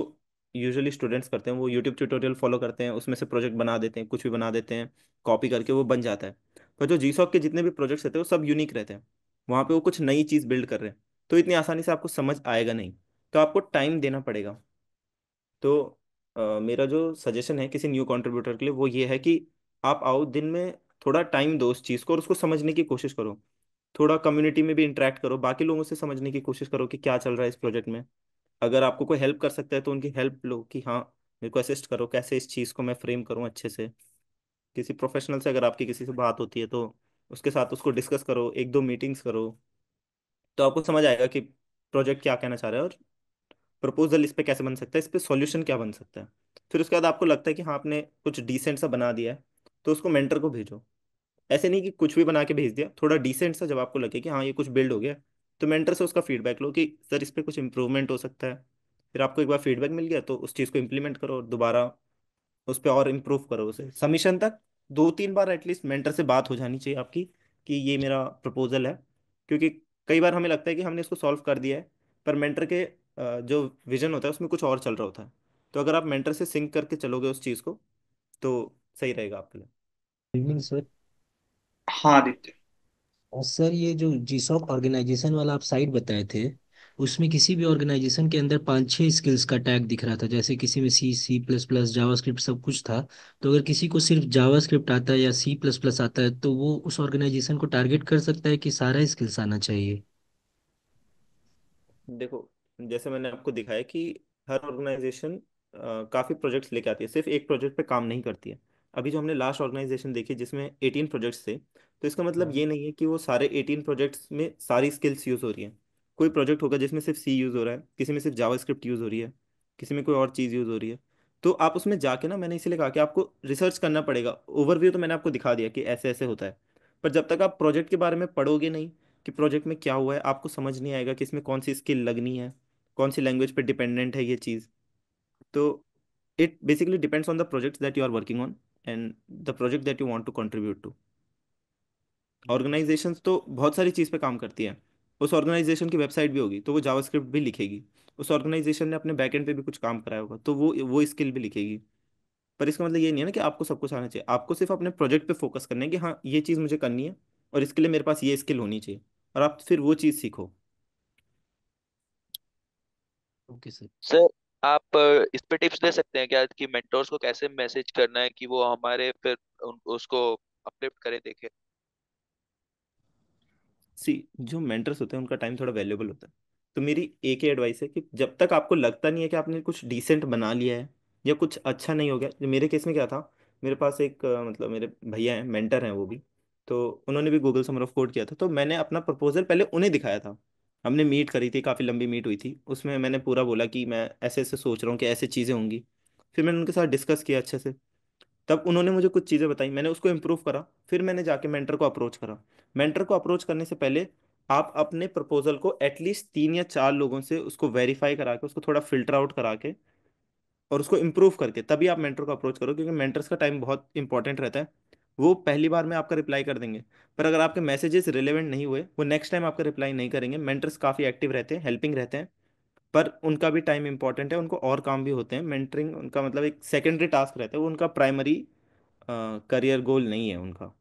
यूजुअली स्टूडेंट्स करते हैं वो यूट्यूब ट्यूटोरियल फॉलो करते हैं, उसमें से प्रोजेक्ट बना देते हैं, कुछ भी बना देते हैं, कॉपी करके वो बन जाता है। पर जो जीसॉक के जितने भी प्रोजेक्ट्स रहते हैं वो सब यूनिक रहते हैं। वहाँ पे वो कुछ नई चीज़ बिल्ड कर रहे हैं। तो इतनी आसानी से आपको समझ आएगा नहीं। तो आपको टाइम देना पड़ेगा। तो मेरा जो सजेशन है किसी न्यू कंट्रीब्यूटर के लिए वो ये है कि आप आओ, दिन में थोड़ा टाइम दो उस चीज़ को और उसको समझने की कोशिश करो। थोड़ा कम्युनिटी में भी इंटरेक्ट करो, बाकी लोगों से समझने की कोशिश करो कि क्या चल रहा है इस प्रोजेक्ट में। अगर आपको कोई हेल्प कर सकता है तो उनकी हेल्प लो कि हाँ मेरे को असिस्ट करो, कैसे इस चीज़ को मैं फ्रेम करूँ अच्छे से। किसी प्रोफेशनल से अगर आपकी किसी से बात होती है तो उसके साथ उसको डिस्कस करो, एक दो मीटिंग्स करो। तो आपको समझ आएगा कि प्रोजेक्ट क्या कहना चाह रहा है और प्रपोजल इस पे कैसे बन सकता है, इस पे सॉल्यूशन क्या बन सकता है। फिर उसके बाद आपको लगता है कि हाँ आपने कुछ डिसेंट सा बना दिया है, तो उसको मेंटर को भेजो। ऐसे नहीं कि कुछ भी बना के भेज दिया, थोड़ा डिसेंट सा। जब आपको लगे कि हाँ ये कुछ बिल्ड हो गया, तो मेंटर से उसका फीडबैक लो कि सर इस पे कुछ इम्प्रूवमेंट हो सकता है। फिर आपको एक बार फीडबैक मिल गया तो उस चीज़ को इम्प्लीमेंट करो और दोबारा उस पर और इम्प्रूव करो उसे। सबमिशन तक 2-3 बार एटलीस्ट मेंटर से बात हो जानी चाहिए आपकी कि ये मेरा प्रपोजल है। क्योंकि कई बार हमें लगता है कि हमने इसको सॉल्व कर दिया है, पर मेंटर के जो विजन होता है उसमें कुछ और चल रहा होता है। तो अगर आप मेंटर से सिंक करके चलोगे उस चीज़ को, तो सही रहेगा आपके लिए।
Evening sir.
हाँ आदित्य।
और सर, ये जो जीसॉप ऑर्गेनाइजेशन वाला आप साइट बताए थे, उसमें किसी भी ऑर्गेनाइजेशन के अंदर 5-6 स्किल्स का टैग दिख रहा था, जैसे किसी में C++, जावास्क्रिप्ट सब कुछ था। तो अगर किसी को सिर्फ जावास्क्रिप्ट आता है या C++ आता है, तो वो उस ऑर्गेनाइजेशन को टारगेट कर सकता है कि सारा स्किल्स आना चाहिए?
देखो, जैसे मैंने आपको दिखाया कि हर ऑर्गेनाइजेशन काफ़ी प्रोजेक्ट्स लेके आती है, सिर्फ एक प्रोजेक्ट पे काम नहीं करती है। अभी जो हमने लास्ट ऑर्गेनाइजेशन देखी जिसमें 18 प्रोजेक्ट्स थे, तो इसका मतलब
हाँ।
ये नहीं है कि वो सारे 18 प्रोजेक्ट्स में सारी स्किल्स यूज़ हो रही हैं। कोई प्रोजेक्ट होगा जिसमें सिर्फ सी यूज़ हो रहा है, किसी में सिर्फ जावास्क्रिप्ट यूज़ हो रही है, किसी में कोई और चीज़ यूज़ हो रही है। तो आप उसमें जाके ना, मैंने इसीलिए कहा कि आपको रिसर्च करना पड़ेगा। ओवरव्यू तो मैंने आपको दिखा दिया कि ऐसे ऐसे होता है, पर जब तक आप प्रोजेक्ट के बारे में पढ़ोगे नहीं कि प्रोजेक्ट में क्या हुआ है, आपको समझ नहीं आएगा कि इसमें कौन सी स्किल लगनी है, कौन सी लैंग्वेज पे डिपेंडेंट है ये चीज़। तो it basically depends on the project that you are working on and the project that you want to contribute to. Organisations तो बहुत सारी चीज़ पे काम करती हैं। उस ऑर्गेनाइजेशन की वेबसाइट भी होगी तो वो जावास्क्रिप्ट भी लिखेगी। उस ऑर्गेनाइजेशन ने अपने बैकएंड पे भी कुछ काम कराया होगा तो वो स्किल भी लिखेगी। पर इसका मतलब ये नहीं है ना कि आपको सब कुछ आना चाहिए। आपको सिर्फ अपने प्रोजेक्ट पे फोकस करना है कि हाँ ये चीज़ मुझे करनी है और इसके लिए मेरे पास ये स्किल होनी चाहिए, और आप फिर वो चीज़ सीखो।
Okay sir.
सर, आप इस पे टिप्स दे सकते हैं क्या कि मेंटोर्स को कैसे मैसेज करना है कि वो हमारे फिर उसको अपलिफ्ट करे, देखे?
सी, जो मेंटर्स होते हैं उनका टाइम थोड़ा वैल्यूएबल होता है। तो मेरी एक ही एडवाइस है कि जब तक आपको लगता नहीं है कि आपने कुछ डिसेंट बना लिया है या कुछ अच्छा नहीं हो गया। जो मेरे केस में क्या था, मेरे पास एक मतलब मेरे भैया हैं, मेंटर हैं वो भी। तो उन्होंने भी गूगल समर ऑफ कोड किया था, तो मैंने अपना प्रपोजल पहले उन्हें दिखाया था। हमने मीट करी थी, काफ़ी लंबी मीट हुई थी, उसमें मैंने पूरा बोला कि मैं ऐसे ऐसे सोच रहा हूँ कि ऐसे चीज़ें होंगी। फिर मैंने उनके साथ डिस्कस किया अच्छे से। तब उन्होंने मुझे कुछ चीज़ें बताई, मैंने उसको इम्प्रूव करा। फिर मैंने जाके मेंटर को अप्रोच करा। मेंटर को अप्रोच करने से पहले आप अपने प्रपोजल को एटलीस्ट 3 या 4 लोगों से उसको वेरीफाई करा के, उसको थोड़ा फिल्टर आउट करा के और उसको इम्प्रूव करके तभी आप मेंटर को अप्रोच करो, क्योंकि मेंटर्स का टाइम बहुत इंपॉर्टेंट रहता है। वो पहली बार में आपका रिप्लाई कर देंगे, पर अगर आपके मैसेजेस रिलेवेंट नहीं हुए, वो नेक्स्ट टाइम आपका रिप्लाई नहीं करेंगे। मेंटर्स काफ़ी एक्टिव रहते हैं, हेल्पिंग रहते हैं, पर उनका भी टाइम इंपॉर्टेंट है, उनको और काम भी होते हैं। मेंटरिंग उनका मतलब एक सेकेंडरी टास्क रहता है, वो उनका प्राइमरी करियर गोल नहीं है उनका।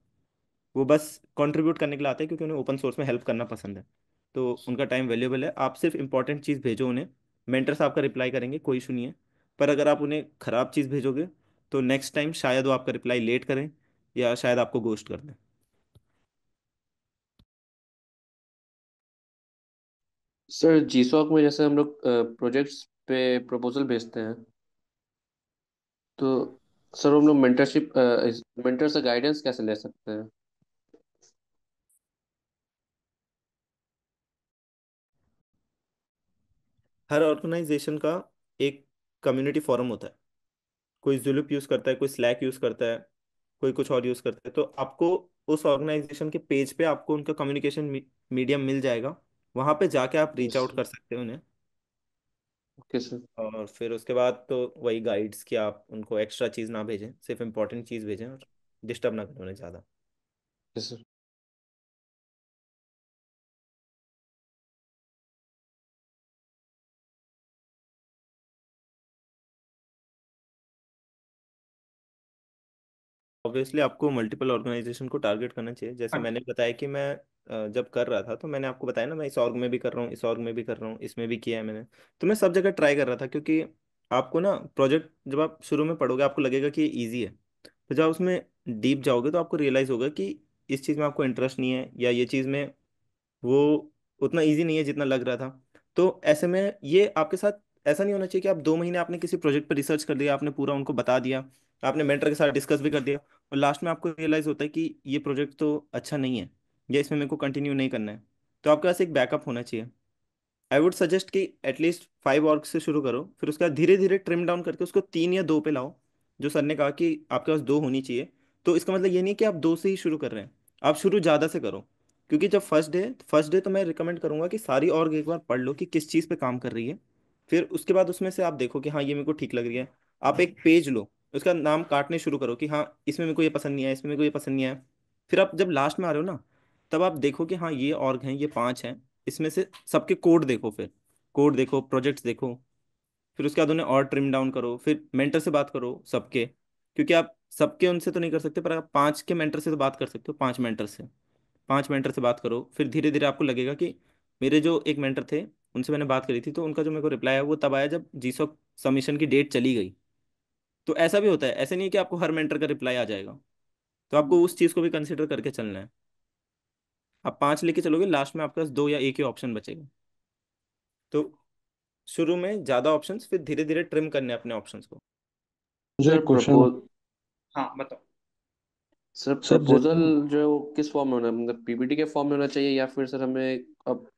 वो बस कंट्रीब्यूट करने के लिए आते हैं क्योंकि उन्हें ओपन सोर्स में हेल्प करना पसंद है। तो उनका टाइम वैल्यूएबल है। आप सिर्फ इंपॉर्टेंट चीज़ भेजो उन्हें, मेंटर्स आपका रिप्लाई करेंगे, कोई इशू नहीं है। पर अगर आप उन्हें ख़राब चीज़ भेजोगे तो नेक्स्ट टाइम शायद वो आपका रिप्लाई लेट करें या शायद आपको गोस्ट कर दें।
सर जीसॉक में जैसे हम लोग प्रोजेक्ट्स पे प्रपोजल भेजते हैं, तो सर हम लोग मेंटर से गाइडेंस कैसे ले सकते हैं?
हर ऑर्गेनाइजेशन का एक कम्युनिटी फोरम होता है। कोई जुलूप यूज़ करता है, कोई स्लैक यूज़ करता है, कोई कुछ और यूज़ करता है। तो आपको उस ऑर्गेनाइजेशन के पेज पे आपको उनका कम्युनिकेशन मीडियम मिल जाएगा। वहाँ पे जाके आप रीच
यस
आउट
सर।
कर सकते हो उन्हें।
Okay sir.
और फिर उसके बाद तो वही गाइड्स कि आप उनको एक्स्ट्रा चीज़ ना भेजें, सिर्फ इंपॉर्टेंट चीज़ भेजें और डिस्टर्ब ना करें उन्हें ज़्यादा।
Yes sir.
ऑब्वियसली आपको मल्टीपल ऑर्गेनाइजेशन को टारगेट करना चाहिए। जैसे मैंने बताया कि मैं जब कर रहा था तो मैंने आपको बताया ना, मैं इस ऑर्ग में भी कर रहा हूँ, इस ऑर्ग में भी कर रहा हूँ, इसमें भी किया है मैंने। तो मैं सब जगह ट्राई कर रहा था, क्योंकि आपको ना प्रोजेक्ट जब आप शुरू में पढ़ोगे आपको लगेगा कि ये ईजी है। तो जब आप उसमें डीप जाओगे तो आपको रियलाइज़ होगा कि इस चीज़ में आपको इंटरेस्ट नहीं है, या ये चीज़ में वो उतना इजी नहीं है जितना लग रहा था। तो ऐसे में ये आपके साथ ऐसा नहीं होना चाहिए कि आप 2 महीने आपने किसी प्रोजेक्ट पर रिसर्च कर दिया, आपने पूरा उनको बता दिया, आपने मेंटर के साथ डिस्कस भी कर दिया, और लास्ट में आपको रियलाइज होता है कि ये प्रोजेक्ट तो अच्छा नहीं है या इसमें मेरे को कंटिन्यू नहीं करना है। तो आपके पास एक बैकअप होना चाहिए। आई वुड सजेस्ट कि एटलीस्ट 5 ऑर्ग से शुरू करो, फिर उसके बाद धीरे धीरे ट्रिम डाउन करके उसको 3 या 2 पे लाओ। जो सर ने कहा कि आपके पास 2 होनी चाहिए, तो इसका मतलब ये नहीं कि आप 2 से ही शुरू कर रहे हैं, आप शुरू ज़्यादा से करो। क्योंकि जब फर्स्ट डे तो मैं रिकमेंड करूंगा कि सारी ऑर्ग एक बार पढ़ लो कि किस चीज़ पे काम कर रही है। फिर उसके बाद उसमें से आप देखो कि हाँ ये मेरे को ठीक लग रही है। आप एक पेज लो, उसका नाम काटने शुरू करो कि हाँ इसमें मेरे को ये पसंद नहीं आया, इसमें मेरे को ये पसंद नहीं आया। फिर आप जब लास्ट में आ रहे हो ना, तब आप देखो कि हाँ ये ऑर्ग हैं, ये 5 हैं, इसमें से सबके कोड देखो, फिर कोड देखो, प्रोजेक्ट्स देखो। फिर उसके बाद उन्हें और ट्रिम डाउन करो, फिर मेंटर से बात करो सबके, क्योंकि आप सबके उनसे तो नहीं कर सकते, पर आप 5 के मेंटर से तो बात कर सकते हो। 5 मेंटर से, 5 मेंटर से बात करो। फिर धीरे धीरे आपको लगेगा कि मेरे जो एक मेंटर थे उनसे मैंने बात करी थी, तो उनका जो मेरे को रिप्लाई है वो तब आया जब जीसॉक सबमिशन की डेट चली गई। तो ऐसा भी होता है, ऐसे नहीं है कि आपको हर मेंटर का रिप्लाई आ जाएगा। तो आपको उस चीज़ को भी कंसिडर करके चलना है। आप 5 लेके चलोगे, लास्ट में आपके पास 2 या 1 ही ऑप्शन बचेगा। तो शुरू में ज़्यादा ऑप्शंस, फिर धीरे धीरे ट्रिम करने हैं अपने ऑप्शंस को।
सर
एक क्वेश्चन।
हाँ बताओ।
सर
सर
प्रपोजल जो है वो किस फॉर्म में होना है, मतलब पीपीटी के फॉर्म में होना चाहिए या फिर सर हमें अब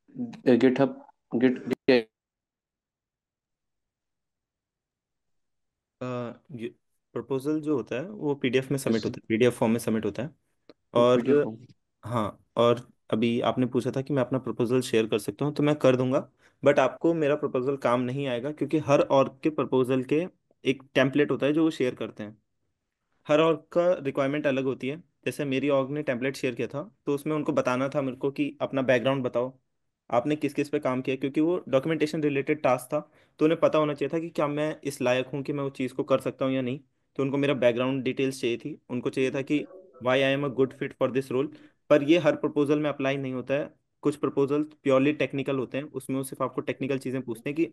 गिटहब गिट
ये प्रपोजल जो होता है वो पीडीएफ में सबमिट
यस
होता है, पीडीएफ फॉर्म में सबमिट होता है।
सर,
और
पीडीएफ फॉर्म।
हाँ, और अभी आपने पूछा था कि मैं अपना प्रपोजल शेयर कर सकता हूँ, तो मैं कर दूंगा। बट आपको मेरा प्रपोजल काम नहीं आएगा, क्योंकि हर org के प्रपोजल के एक टेम्पलेट होता है जो वो शेयर करते हैं। हर org का रिक्वायरमेंट अलग होती है। जैसे मेरी org ने टेम्पलेट शेयर किया था, तो उसमें उनको बताना था मेरे को कि अपना बैकग्राउंड बताओ, आपने किस किस पे काम किया, क्योंकि वो डॉक्यूमेंटेशन रिलेटेड टास्क था। तो उन्हें पता होना चाहिए था कि क्या मैं इस लायक हूँ कि मैं वो चीज़ को कर सकता हूँ या नहीं। तो उनको मेरा बैकग्राउंड डिटेल्स चाहिए थी, उनको चाहिए था कि why I am a good fit for this role. पर ये हर प्रपोजल में अप्लाई नहीं होता है। कुछ प्रपोजल प्योरली टेक्निकल होते हैं, उसमें वो सिर्फ आपको टेक्निकल चीज़ें पूछते हैं कि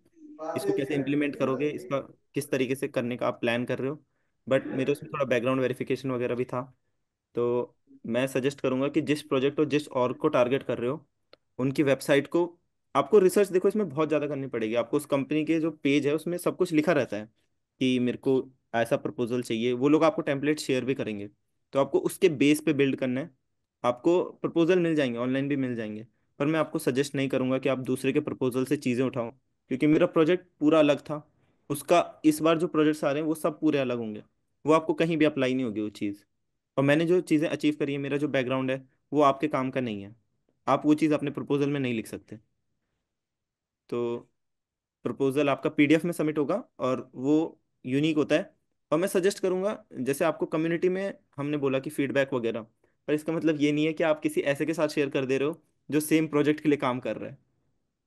इसको कैसे इम्प्लीमेंट करोगे, इसका किस तरीके से करने का आप प्लान कर रहे हो। बट मेरे उसमें थोड़ा बैकग्राउंड वेरिफिकेशन वगैरह भी था। तो मैं सजेस्ट करूंगा कि जिस प्रोजेक्ट और जिस और को टारगेट कर रहे हो, उनकी वेबसाइट को आपको रिसर्च देखो इसमें बहुत ज़्यादा करनी पड़ेगी। आपको उस कंपनी के जो पेज है उसमें सब कुछ लिखा रहता है कि मेरे को ऐसा प्रपोजल चाहिए। वो लोग आपको टेम्पलेट शेयर भी करेंगे, तो आपको उसके बेस पे बिल्ड करना है। आपको प्रपोजल मिल जाएंगे, ऑनलाइन भी मिल जाएंगे। पर मैं आपको सजेस्ट नहीं करूंगा कि आप दूसरे के प्रपोजल से चीज़ें उठाओ, क्योंकि मेरा प्रोजेक्ट पूरा अलग था। उसका इस बार जो प्रोजेक्ट्स आ रहे हैं वो सब पूरे अलग होंगे। वो आपको कहीं भी अप्लाई नहीं होगी वो चीज़। और मैंने जो चीज़ें अचीव करी है, मेरा जो बैकग्राउंड है, वो आपके काम का नहीं है। आप वो चीज़ अपने प्रपोजल में नहीं लिख सकते। तो प्रपोजल आपका पीडीएफ में सबमिट होगा, और वो यूनिक होता है। और मैं सजेस्ट करूंगा, जैसे आपको कम्युनिटी में हमने बोला कि फीडबैक वगैरह, पर इसका मतलब ये नहीं है कि आप किसी ऐसे के साथ शेयर कर दे रहे हो जो सेम प्रोजेक्ट के लिए काम कर रहा है।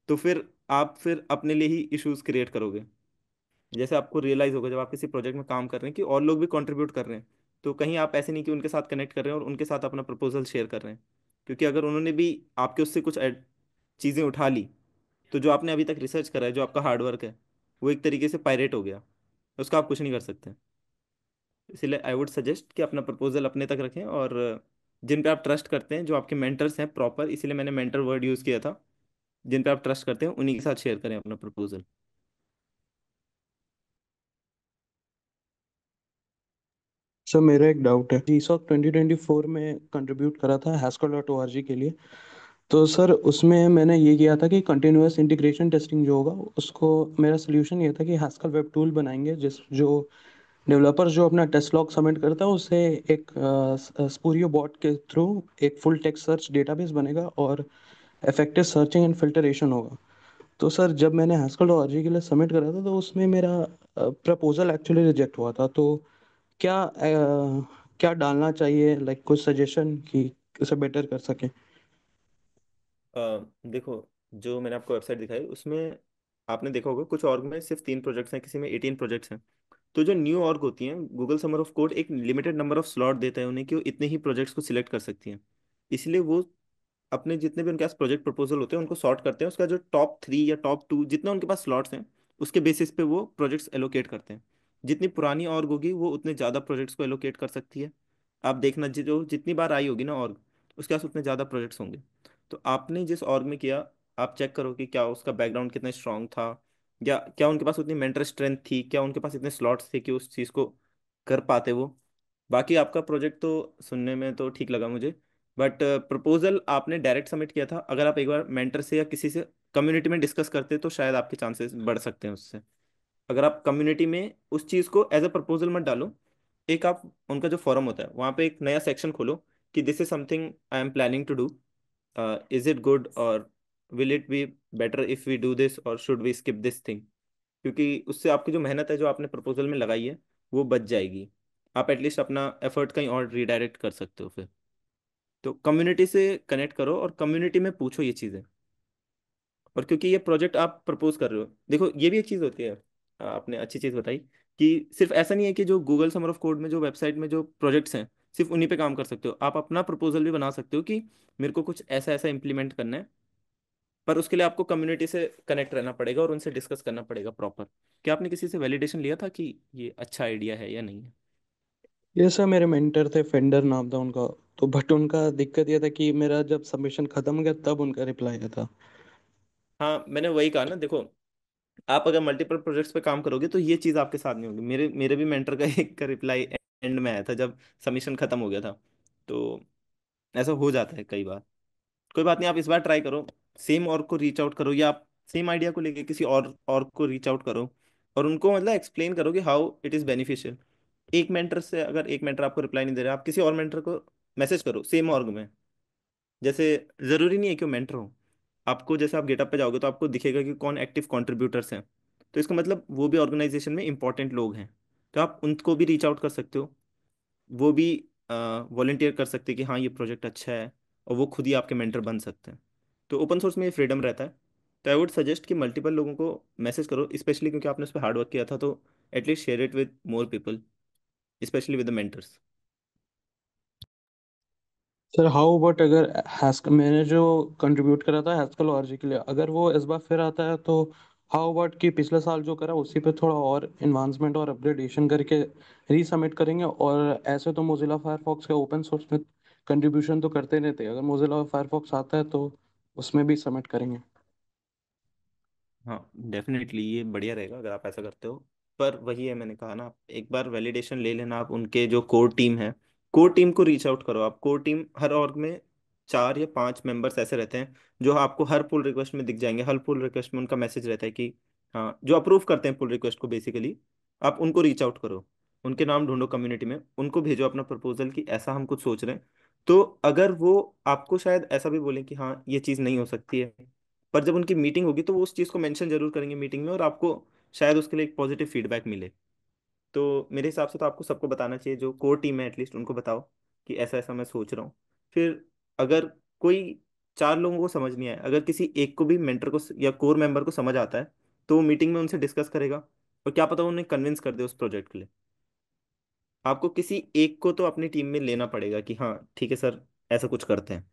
तो फिर आप फिर अपने लिए ही इश्यूज क्रिएट करोगे। जैसे आपको रियलाइज होगा जब आप किसी प्रोजेक्ट में काम कर रहे हैं कि और लोग भी कंट्रीब्यूट कर रहे हैं, तो कहीं आप ऐसे नहीं कि उनके साथ कनेक्ट कर रहे हैं और उनके साथ अपना प्रपोजल शेयर कर रहे हैं। क्योंकि अगर उन्होंने भी आपके उससे कुछ चीज़ें उठा ली, तो जो आपने अभी तक रिसर्च करा है, जो आपका हार्डवर्क है, वो एक तरीके से पायरेट हो गया। उसका आप कुछ नहीं कर सकते। इसलिए आई वुड सजेस्ट कि अपना प्रपोजल अपने तक रखें, और जिन पे आप ट्रस्ट करते हैं, जो आपके मेंटर्स हैं प्रॉपर, इसीलिए मैंने मेंटर वर्ड यूज़ किया था, जिन पे आप ट्रस्ट करते हैं उन्हीं के साथ शेयर करें अपना प्रपोजल।
सर मेरा एक डाउट है, जीसॉक 2024 में कंट्रीब्यूट करा था haskell.org के लिए। तो सर उसमें मैंने ये किया था कि कंटिन्यूअस इंटीग्रेशन टेस्टिंग जो होगा उसको, मेरा सोल्यूशन ये था कि haskell वेब टूल बनाएंगे जिस जो डेवलपर जो अपना टेस्ट लॉग सबमिट करता है उसे एक स्पूरियो बॉट के थ्रू एक फुल टेक्स्ट सर्च डेटाबेस बनेगा और इफेक्टिव सर्चिंग एंड फिल्टरेशन होगा। तो सर जब मैंने haskell.org के लिए सबमिट करा था तो उसमें मेरा प्रपोजल एक्चुअली रिजेक्ट हुआ था। तो क्या क्या डालना चाहिए, लाइक कुछ सजेशन कि उसे बेटर कर सके।
देखो, जो मैंने आपको वेबसाइट दिखाई उसमें आपने देखा होगा कुछ ऑर्ग में सिर्फ 3 प्रोजेक्ट्स हैं, किसी में 18 प्रोजेक्ट्स हैं। तो जो न्यू ऑर्ग होती हैं, गूगल समर ऑफ कोड एक लिमिटेड नंबर ऑफ स्लॉट देता है उन्हें कि वो इतने ही प्रोजेक्ट्स को सिलेक्ट कर सकती हैं। इसलिए वो अपने जितने भी उनके पास प्रोजेक्ट प्रपोजल होते हैं उनको सॉर्ट करते हैं, उसका जो टॉप 3 या टॉप 2 जितने उनके पास स्लॉट्स हैं, उसके बेसिस पे वो प्रोजेक्ट्स एलोकेट करते हैं। जितनी पुरानी ऑर्ग होगी वो उतने ज़्यादा प्रोजेक्ट्स को एलोकेट कर सकती है। आप देखना, जो जितनी बार आई होगी ना ऑर्ग, उसके पास उतने ज़्यादा प्रोजेक्ट्स होंगे। तो आपने जिस ऑर्ग में किया, आप चेक करो कि क्या उसका बैकग्राउंड कितना स्ट्रांग था, या क्या उनके पास उतनी मेंटल स्ट्रेंथ थी, क्या उनके पास इतने स्लॉट्स थे कि उस चीज़ को कर पाते वो। बाकी आपका प्रोजेक्ट तो सुनने में तो ठीक लगा मुझे। बट प्रपोजल आपने डायरेक्ट सबमिट किया था, अगर आप एक बार मेंटर से या किसी से कम्युनिटी में डिस्कस करते तो शायद आपके चांसेस बढ़ सकते हैं उससे। अगर आप कम्युनिटी में उस चीज़ को एज अ प्रपोजल मत डालो, एक आप उनका जो फॉरम होता है वहाँ पे एक नया सेक्शन खोलो कि this is something I am planning to do, is it good, और will it be better if we do this, और should we skip this thing. क्योंकि उससे आपकी जो मेहनत है जो आपने प्रपोजल में लगाई है वो बच जाएगी। आप एटलीस्ट अपना एफर्ट कहीं और रिडायरेक्ट कर सकते हो फिर। तो कम्युनिटी से कनेक्ट करो और कम्युनिटी में पूछो ये चीज़ें। और क्योंकि ये प्रोजेक्ट आप प्रपोज कर रहे हो, देखो ये भी एक चीज़ होती है, आपने अच्छी चीज़ बताई कि सिर्फ ऐसा नहीं है कि जो गूगल समर ऑफ कोड में जो वेबसाइट में जो प्रोजेक्ट्स हैं सिर्फ उन्हीं पे काम कर सकते हो। आप अपना प्रपोजल भी बना सकते हो कि मेरे को कुछ ऐसा ऐसा इम्प्लीमेंट करना है। पर उसके लिए आपको कम्युनिटी से कनेक्ट रहना पड़ेगा और उनसे डिस्कस करना पड़ेगा प्रॉपर। क्या आपने किसी से वैलिडेशन लिया था कि ये अच्छा आइडिया है या नहीं है?
ये सर मेरे मेंटर थे, फेंडर नाम था उनका। तो बट उनका दिक्कत ये था कि मेरा जब सबमिशन खत्म हो गया तब उनका रिप्लाई आया था।
हाँ, मैंने वही कहा ना, देखो आप अगर मल्टीपल प्रोजेक्ट्स पे काम करोगे तो ये चीज़ आपके साथ नहीं होगी। मेरे मेरे भी मेंटर का एक का रिप्लाई एंड में आया था जब सबमिशन खत्म हो गया था। तो ऐसा हो जाता है कई बार। कोई बात नहीं, आप इस बार ट्राई करो, सेम और को रीच आउट करो, या आप सेम आइडिया को लेके किसी और को रीच आउट करो। और उनको मतलब एक्सप्लेन करो कि हाउ इट इज़ बेनिफिशियल। एक मेंटर से अगर एक मेंटर आपको रिप्लाई नहीं दे रहा, आप किसी और मेंटर को मैसेज करो सेम ऑर्ग में। जैसे ज़रूरी नहीं है कि वो मेंटर हो, आपको जैसे आप गेटअप पे जाओगे तो आपको दिखेगा कि कौन एक्टिव कंट्रीब्यूटर्स हैं। तो इसका मतलब वो भी ऑर्गेनाइजेशन में इंपॉर्टेंट लोग हैं, तो आप उनको भी रीच आउट कर सकते हो। वो भी वॉलेंटियर कर सकते हैं कि हाँ ये प्रोजेक्ट अच्छा है, और वो खुद ही आपके मेंटर बन सकते हैं। तो ओपन सोर्स में ये फ्रीडम रहता है। तो आई वुड सजेस्ट कि मल्टीपल लोगों को मैसेज करो, स्पेशली क्योंकि आपने उस पर हार्ड वर्क किया था, तो at least share it with more people, specially with the mentors.
Sir how but अगर हैस्क मैंने जो कंट्रीब्यूट करा था हैस्कल ऑर्जी के लिए, अगर वो इस बार फिर आता है तो हाउ बट कि पिछले साल जो करा उसी पे थोड़ा और एडवांसमेंट और अपग्रेडेशन करके रीसबमिट करेंगे? और ऐसे तो मोजिला फायरफॉक्स के ओपन सोर्स में कंट्रीब्यूशन तो करते रहते हैं, अगर मोजिला फायरफॉक्स आता है तो उसमें भी सबमिट करेंगे?
हाँ डेफिनेटली ये बढ़िया रहेगा अगर आप ऐसा करते हो। पर वही है, मैंने कहा ना, आप एक बार वैलिडेशन ले लेना। आप उनके जो कोर टीम है, कोर टीम को रीच आउट करो। आप कोर टीम, हर ऑर्ग में 4 या 5 मेंबर्स ऐसे रहते हैं जो आपको हर पुल रिक्वेस्ट में दिख जाएंगे। हर पुल रिक्वेस्ट में उनका मैसेज रहता है कि हाँ, जो अप्रूव करते हैं पुल रिक्वेस्ट को बेसिकली। आप उनको रीच आउट करो, उनके नाम ढूंढो कम्युनिटी में, उनको भेजो अपना प्रपोजल कि ऐसा हम कुछ सोच रहे हैं। तो अगर वो आपको शायद ऐसा भी बोले कि हाँ ये चीज़ नहीं हो सकती है, पर जब उनकी मीटिंग होगी तो वो उस चीज़ को मेंशन जरूर करेंगे मीटिंग में, और आपको शायद उसके लिए एक पॉजिटिव फीडबैक मिले। तो मेरे हिसाब से तो आपको सबको बताना चाहिए, जो कोर टीम है एटलीस्ट उनको बताओ कि ऐसा ऐसा मैं सोच रहा हूँ। फिर अगर कोई 4 लोगों को समझ नहीं आया, अगर किसी एक को भी मेंटर को या कोर मेंबर को समझ आता है, तो वो मीटिंग में उनसे डिस्कस करेगा, और क्या पता वो उन्हें कन्विंस कर दे उस प्रोजेक्ट के लिए। आपको किसी एक को तो अपनी टीम में लेना पड़ेगा कि हाँ ठीक है सर, ऐसा कुछ करते हैं।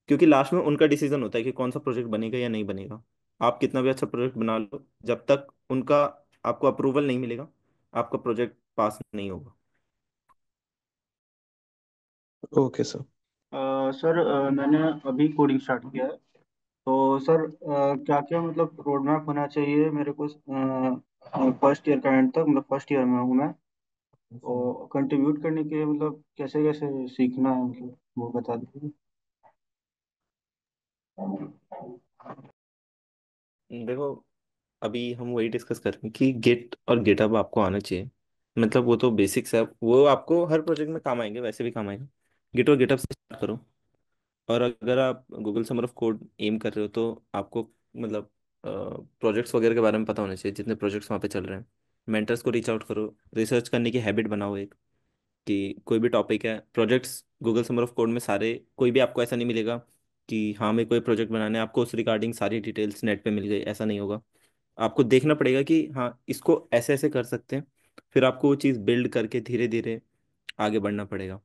क्योंकि लास्ट में उनका डिसीजन होता है कि कौन सा प्रोजेक्ट बनेगा या नहीं बनेगा। आप कितना भी अच्छा प्रोजेक्ट बना लो, जब तक उनका आपको अप्रूवल नहीं मिलेगा, आपका प्रोजेक्ट पास नहीं होगा।
Okay sir.
सर मैंने अभी कोडिंग स्टार्ट किया है। तो सर क्या क्या मतलब रोड मैप होना चाहिए मेरे को फर्स्ट ईयर का एंड तक, मतलब फर्स्ट ईयर में हूँ मैं। तो कंट्रीब्यूट करने के मतलब कैसे कैसे सीखना है, मतलब वो बता दीजिए।
देखो, अभी हम वही डिस्कस कर रहे हैं कि गेट और गेटअप आपको आना चाहिए। मतलब वो तो बेसिक्स है, वो आपको हर प्रोजेक्ट में काम आएंगे, वैसे भी काम आएंगे। गेट और गेटअप से स्टार्ट करो। और अगर आप Google summer of code aim कर रहे हो, तो आपको मतलब प्रोजेक्ट्स वगैरह के बारे में पता होना चाहिए, जितने प्रोजेक्ट्स वहाँ पे चल रहे हैं। मेंटर्स को रीच आउट करो, रिसर्च करने की हैबिट बनाओ एक, कि कोई भी टॉपिक है, projects Google summer of code में सारे, कोई भी आपको ऐसा नहीं मिलेगा कि हाँ मैं कोई प्रोजेक्ट बनाने आपको उस रिगार्डिंग सारी डिटेल्स नेट पे मिल गई, ऐसा नहीं होगा। आपको देखना पड़ेगा कि हाँ इसको ऐसे ऐसे कर सकते हैं, फिर आपको वो चीज़ बिल्ड करके धीरे धीरे आगे बढ़ना पड़ेगा।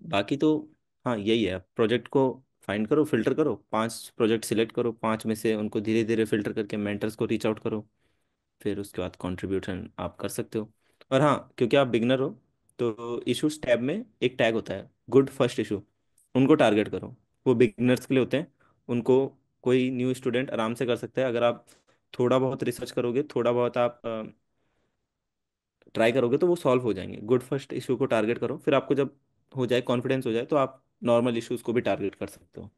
बाकी तो हाँ यही है, प्रोजेक्ट को फाइंड करो, फिल्टर करो, 5 प्रोजेक्ट सिलेक्ट करो, 5 में से उनको धीरे धीरे फिल्टर करके मेंटर्स को रीच आउट करो। फिर उसके बाद कंट्रीब्यूशन आप कर सकते हो। और हाँ, क्योंकि आप बिगनर हो, तो इश्यूज टैब में एक टैग होता है, गुड फर्स्ट इशू। उनको टारगेट करो, वो बिगनर्स के लिए होते हैं। उनको कोई न्यू स्टूडेंट आराम से कर सकता है। अगर आप थोड़ा बहुत रिसर्च करोगे, थोड़ा बहुत आप ट्राई करोगे, तो वो सॉल्व हो जाएंगे। गुड फर्स्ट इशू को टारगेट करो, फिर आपको जब हो जाए, कॉन्फिडेंस हो जाए, तो आप नॉर्मल इश्यूज को भी टारगेट कर सकते हो।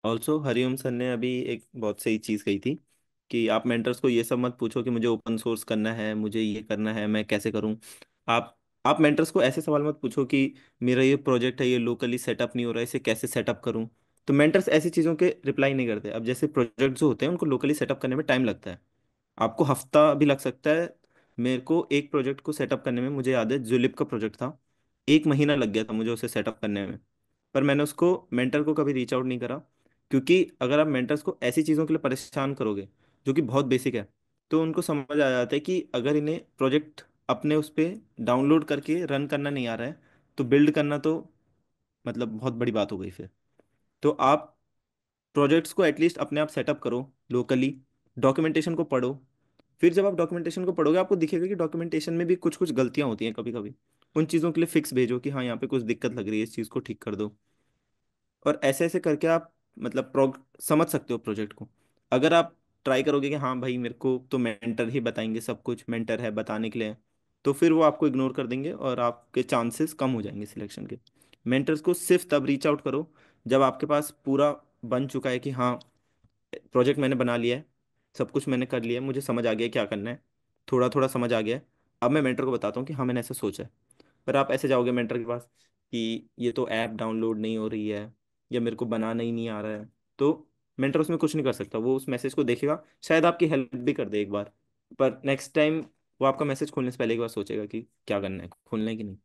ऑल्सो हरिओम सर ने अभी एक बहुत सही चीज़ कही थी, कि आप मेंटर्स को ये सब मत पूछो कि मुझे ओपन सोर्स करना है, मुझे ये करना है, मैं कैसे करूं। आप आप मेंटर्स को ऐसे सवाल मत पूछो कि मेरा ये प्रोजेक्ट है, ये लोकली सेटअप नहीं हो रहा है, इसे कैसे सेटअप करूं। तो मेंटर्स ऐसी चीज़ों के रिप्लाई नहीं करते। अब जैसे प्रोजेक्ट जो होते हैं उनको लोकली सेटअप करने में टाइम लगता है, आपको हफ्ता भी लग सकता है। मेरे को एक प्रोजेक्ट को सेटअप करने में, मुझे याद है जुलिप का प्रोजेक्ट था, 1 महीना लग गया था मुझे उसे सेटअप करने में। पर मैंने उसको मेंटर को कभी रीच आउट नहीं करा, क्योंकि अगर आप मेंटर्स को ऐसी चीज़ों के लिए परेशान करोगे जो कि बहुत बेसिक है, तो उनको समझ आ जाता है कि अगर इन्हें प्रोजेक्ट अपने उस पर डाउनलोड करके रन करना नहीं आ रहा है, तो बिल्ड करना तो मतलब बहुत बड़ी बात हो गई फिर। तो आप प्रोजेक्ट्स को एटलीस्ट अपने आप सेटअप करो लोकली, डॉक्यूमेंटेशन को पढ़ो। फिर जब आप डॉक्यूमेंटेशन को पढ़ोगे, आपको दिखेगा कि डॉक्यूमेंटेशन में भी कुछ कुछ गलतियां होती हैं कभी कभी। उन चीज़ों के लिए फिक्स भेजो कि हाँ यहाँ पे कुछ दिक्कत लग रही है, इस चीज़ को ठीक कर दो। और ऐसे ऐसे करके आप मतलब समझ सकते हो प्रोजेक्ट को। अगर आप ट्राई करोगे कि हाँ भाई मेरे को तो मेंटर ही बताएंगे, सब कुछ मेंटर है बताने के लिए, तो फिर वो आपको इग्नोर कर देंगे और आपके चांसेस कम हो जाएंगे सिलेक्शन के। मेंटर्स को सिर्फ तब रीच आउट करो जब आपके पास पूरा बन चुका है कि हाँ प्रोजेक्ट मैंने बना लिया है, सब कुछ मैंने कर लिया है, मुझे समझ आ गया है क्या करना है, थोड़ा थोड़ा समझ आ गया है, अब मैं मेंटर को बताता हूँ कि हाँ मैंने ऐसा सोचा है। पर आप ऐसे जाओगे मेंटर के पास कि ये तो ऐप डाउनलोड नहीं हो रही है या मेरे को बनाना ही नहीं आ रहा है, तो मेंटर उसमें कुछ नहीं कर सकता। वो उस मैसेज को देखेगा, शायद आपकी हेल्प भी कर दे एक बार, पर नेक्स्ट टाइम वो आपका मैसेज खोलने से पहले एक बार सोचेगा कि क्या करना है, खोलना है कि नहीं।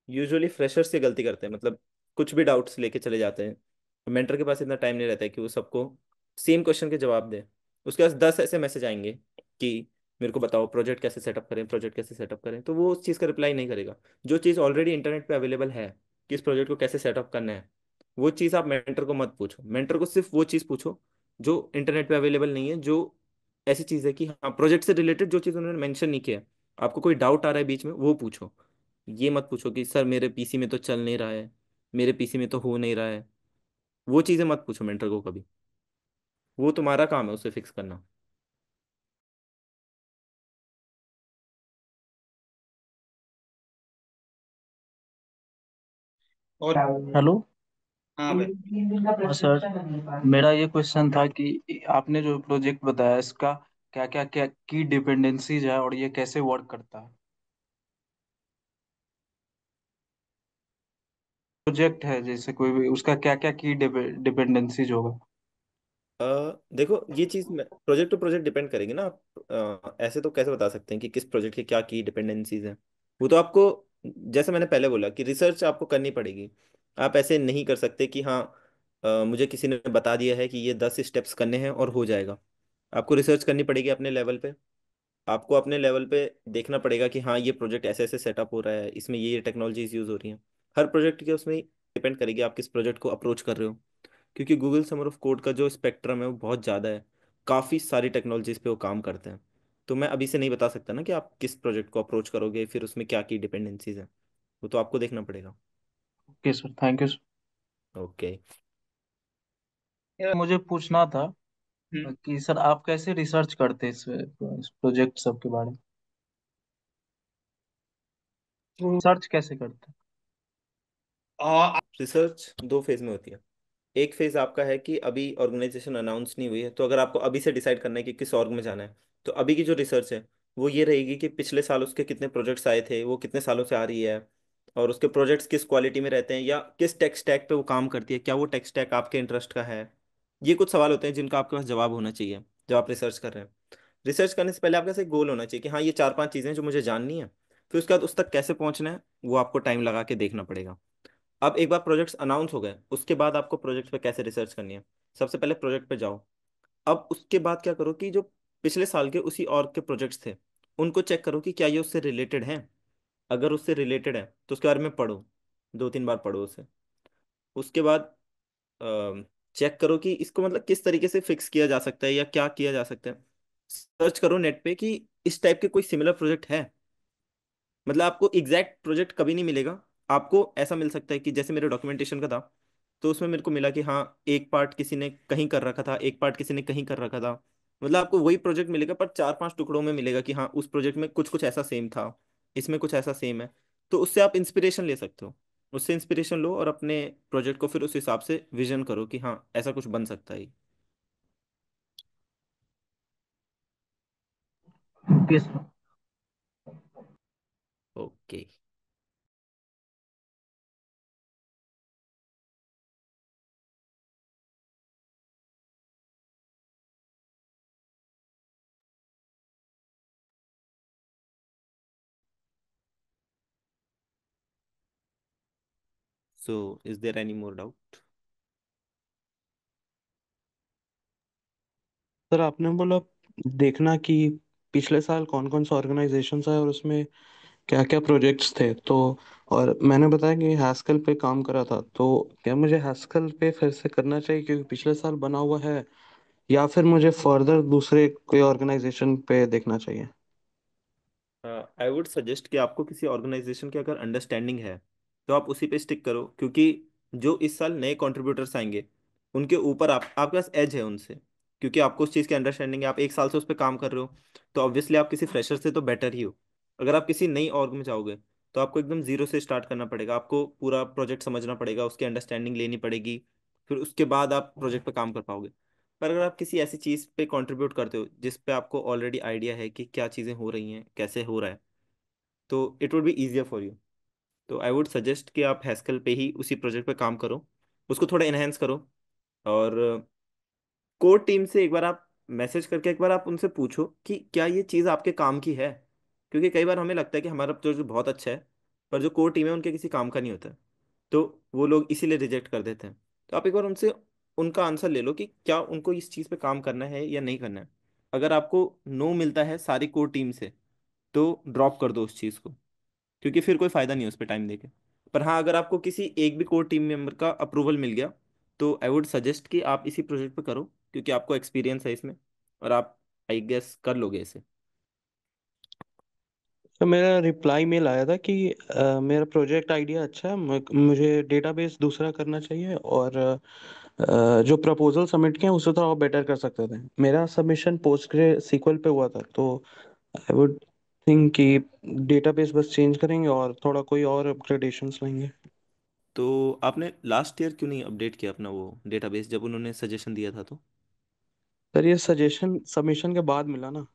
यूजुअली फ्रेशर्स से गलती करते हैं, मतलब कुछ भी डाउट्स लेके चले जाते हैं, मेंटर के पास इतना टाइम नहीं रहता है कि वो सबको सेम क्वेश्चन के जवाब दे। उसके पास 10 ऐसे मैसेज आएंगे कि मेरे को बताओ प्रोजेक्ट कैसे सेटअप करें, प्रोजेक्ट कैसे सेटअप करें, तो वो उस चीज़ का रिप्लाई नहीं करेगा। जो चीज़ ऑलरेडी इंटरनेट पे अवेलेबल है कि इस प्रोजेक्ट को कैसे सेटअप करना है, वो चीज़ आप मेंटर को मत पूछो। मेंटर को सिर्फ वो चीज़ पूछो जो इंटरनेट पे अवेलेबल नहीं है, जो ऐसी चीज़ है कि हाँ प्रोजेक्ट से रिलेटेड जो चीज़ उन्होंने मेंशन नहीं किया है, आपको कोई डाउट आ रहा है बीच में, वो पूछो। ये मत पूछो कि सर मेरे पीसी में तो चल नहीं रहा है, मेरे पीसी में तो हो नहीं रहा है, वो चीज़ें मत पूछो मेंटर को कभी। वो तुम्हारा काम है उसे फिक्स करना।
और
हेलो।
हाँ भाई।
हाँ सर, मेरा ये क्वेश्चन था कि आपने जो प्रोजेक्ट बताया इसका क्या क्या क्या की डिपेंडेंसीज है और ये कैसे वर्क करता है। प्रोजेक्ट है जैसे कोई भी, उसका क्या क्या की डिपेंडेंसीज होगा।
देखो ये चीज़ प्रोजेक्ट टू प्रोजेक्ट डिपेंड करेगी ना। आप ऐसे तो कैसे बता सकते हैं कि किस प्रोजेक्ट की क्या की डिपेंडेंसीज हैं। वो तो आपको, जैसे मैंने पहले बोला कि रिसर्च आपको करनी पड़ेगी। आप ऐसे नहीं कर सकते कि हाँ मुझे किसी ने बता दिया है कि ये 10 स्टेप्स करने हैं और हो जाएगा। आपको रिसर्च करनी पड़ेगी अपने लेवल पे। आपको अपने लेवल पे देखना पड़ेगा कि हाँ ये प्रोजेक्ट ऐसे ऐसे सेटअप हो रहा है, इसमें ये टेक्नोलॉजीज यूज़ हो रही हैं। हर प्रोजेक्ट के उसमें डिपेंड करेगी आप किस प्रोजेक्ट को अप्रोच कर रहे हो, क्योंकि गूगल समर ऑफ कोड का जो स्पेक्ट्रम है वो बहुत ज़्यादा है। काफ़ी सारी टेक्नोलॉजीज पे वो काम करते हैं। तो मैं अभी से नहीं बता सकता ना कि आप किस प्रोजेक्ट को अप्रोच करोगे, फिर उसमें क्या की डिपेंडेंसीज हैं, वो तो आपको देखना पड़ेगा।
Okay sir, thank you sir.
Okay.
मुझे पूछना था
हम्म।
कि सर आप कैसे रिसर्च करते हैं इस प्रोजेक्ट सब के बारे में, रिसर्च कैसे करते
आ,
रिसर्च 2 फेज में होती है। एक फेज आपका है कि अभी ऑर्गेनाइजेशन अनाउंस नहीं हुई है, तो अगर आपको अभी से डिसाइड करना है कि किस ऑर्ग में जाना है, तो अभी की जो रिसर्च है वो ये रहेगी कि पिछले साल उसके कितने प्रोजेक्ट्स आए थे, वो कितने सालों से आ रही है, और उसके प्रोजेक्ट्स किस क्वालिटी में रहते हैं या किस टेक स्टैक पे वो काम करती है, क्या वो टेक स्टैक आपके इंटरेस्ट का है। ये कुछ सवाल होते हैं जिनका आपके पास जवाब होना चाहिए जब आप रिसर्च कर रहे हैं। रिसर्च करने से पहले आपके पास एक गोल होना चाहिए कि हाँ ये 4-5 चीज़ें जो मुझे जाननी है, फिर उसके बाद उस तक कैसे पहुंचना है वो आपको टाइम लगा के देखना पड़ेगा। अब एक बार प्रोजेक्ट्स अनाउंस हो गए, उसके बाद आपको प्रोजेक्ट पे कैसे रिसर्च करनी है। सबसे पहले प्रोजेक्ट पे जाओ। अब उसके बाद क्या करो कि जो पिछले साल के उसी ऑर्ग के प्रोजेक्ट्स थे उनको चेक करो कि क्या ये उससे रिलेटेड हैं। अगर उससे रिलेटेड है तो उसके बारे में पढ़ो, 2-3 बार पढ़ो उसे। उसके बाद चेक करो कि इसको मतलब किस तरीके से फिक्स किया जा सकता है या क्या किया जा सकता है। सर्च करो नेट पे कि इस टाइप के कोई सिमिलर प्रोजेक्ट है। मतलब आपको एग्जैक्ट प्रोजेक्ट कभी नहीं मिलेगा। आपको ऐसा मिल सकता है कि जैसे मेरे डॉक्यूमेंटेशन का था, तो उसमें मेरे को मिला कि हाँ एक पार्ट किसी ने कहीं कर रखा था, एक पार्ट किसी ने कहीं कर रखा था। मतलब आपको वही प्रोजेक्ट मिलेगा पर 4-5 टुकड़ों में मिलेगा कि हाँ उस प्रोजेक्ट में कुछ कुछ ऐसा सेम था, इसमें कुछ ऐसा सेम है। तो उससे आप इंस्पिरेशन ले सकते हो। उससे इंस्पिरेशन लो और अपने प्रोजेक्ट को फिर उस हिसाब से विजन करो कि हाँ ऐसा कुछ बन सकता है।
हैं। Okay sir.
Okay. So is there any more doubt?
Sir आपने बोला देखना कि पिछले साल कौन कौन सा ऑर्गेनाइजेशन है और उसमें क्या क्या प्रोजेक्ट्स थे, तो और मैंने बताया कि हैस्कल पे काम करा था, तो क्या मुझे हैस्कल पे फिर से करना चाहिए क्योंकि पिछले साल बना हुआ है, या फिर मुझे फर्दर दूसरे कोई ऑर्गेनाइजेशन पे देखना चाहिए।
आई वुड सजेस्ट कि आपको किसी ऑर्गेनाइजेशन की अगर अंडरस्टैंडिंग है तो आप उसी पे स्टिक करो, क्योंकि जो इस साल नए कंट्रीब्यूटर्स आएंगे उनके ऊपर आपके पास एज है उनसे, क्योंकि आपको उस चीज़ की अंडरस्टैंडिंग है, आप एक साल से उस पर काम कर रहे हो। तो ऑब्वियसली आप किसी फ्रेशर से तो बेटर ही हो। अगर आप किसी नई ऑर्ग में जाओगे तो आपको एकदम जीरो से स्टार्ट करना पड़ेगा, आपको पूरा प्रोजेक्ट समझना पड़ेगा, उसकी अंडरस्टैंडिंग लेनी पड़ेगी, फिर उसके बाद आप प्रोजेक्ट पे काम कर पाओगे। पर अगर आप किसी ऐसी चीज़ पे कंट्रीब्यूट करते हो जिस पे आपको ऑलरेडी आइडिया है कि क्या चीज़ें हो रही हैं, कैसे हो रहा है, तो it would be easier for you. तो आई वुड सजेस्ट कि आप हैस्कल पे ही उसी प्रोजेक्ट पे काम करो, उसको थोड़ा इनहेंस करो। और कोर टीम से एक बार आप मैसेज करके एक बार आप उनसे पूछो कि क्या ये चीज़ आपके काम की है, क्योंकि कई बार हमें लगता है कि हमारा प्रोजेक्ट बहुत अच्छा है, पर जो कोर टीम है उनके किसी काम का नहीं होता है, तो वो लोग इसीलिए रिजेक्ट कर देते हैं। तो आप एक बार उनसे उनका आंसर ले लो कि क्या उनको इस चीज़ पे काम करना है या नहीं करना है। अगर आपको नो मिलता है सारी कोर टीम से तो ड्रॉप कर दो उस चीज़ को, क्योंकि फिर कोई फायदा नहीं है उस पर टाइम देके। पर हाँ, अगर आपको किसी एक भी कोर टीम मेंबर का अप्रूवल मिल गया तो आई वुड सजेस्ट कि आप इसी प्रोजेक्ट पे करो, क्योंकि आपको एक्सपीरियंस है इसमें और आप आई गेस कर लोगे इसे।
तो मेरा रिप्लाई मेल आया था कि मेरा प्रोजेक्ट आइडिया अच्छा है, मुझे डेटाबेस दूसरा करना चाहिए, और जो प्रपोजल सबमिट किया उसे थोड़ा और बेटर कर सकते थे। मेरा सबमिशन पोस्टग्रे सीक्वल पे हुआ था, तो आई वुड थिंक कि डेटाबेस बस चेंज करेंगे और थोड़ा कोई और अपग्रेडेशंस लेंगे।
तो आपने लास्ट ईयर क्यों नहीं अपडेट किया अपना वो डेटाबेस जब उन्होंने सजेशन दिया था तो?
सर ये सजेशन सबमिशन के बाद मिला ना।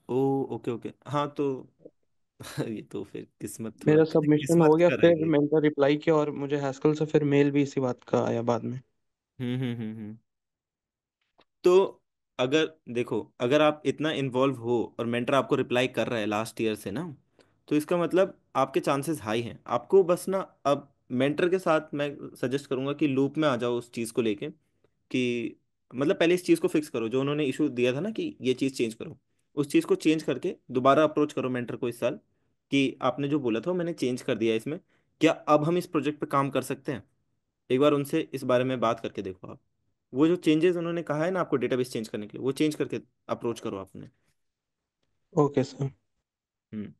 ओ, ओके ओके, हाँ तो ये तो फिर किस्मत, थोड़ा
मेरा सबमिशन हो
किस्मत
गया,
का रह
फिर
गई।
मैंने रिप्लाई किया और मुझे हैस्कल से फिर मेल भी इसी बात का आया बाद में।
हम्म। तो अगर देखो, अगर आप इतना इन्वॉल्व हो और मेंटर आपको रिप्लाई कर रहा है लास्ट ईयर से ना, तो इसका मतलब आपके चांसेस हाई हैं। आपको बस ना अब मेंटर के साथ मैं सजेस्ट करूंगा कि लूप में आ जाओ उस चीज़ को लेके, कि मतलब पहले इस चीज़ को फिक्स करो जो उन्होंने इशू दिया था ना कि ये चीज़ चेंज करो। उस चीज़ को चेंज करके दोबारा अप्रोच करो मेंटर को इस साल, कि आपने जो बोला था वो मैंने चेंज कर दिया है इसमें, क्या अब हम इस प्रोजेक्ट पे काम कर सकते हैं। एक बार उनसे इस बारे में बात करके देखो आप, वो जो चेंजेस उन्होंने कहा है ना आपको डेटाबेस चेंज करने के लिए, वो चेंज करके अप्रोच करो आपने।
Okay sir.
Hmm.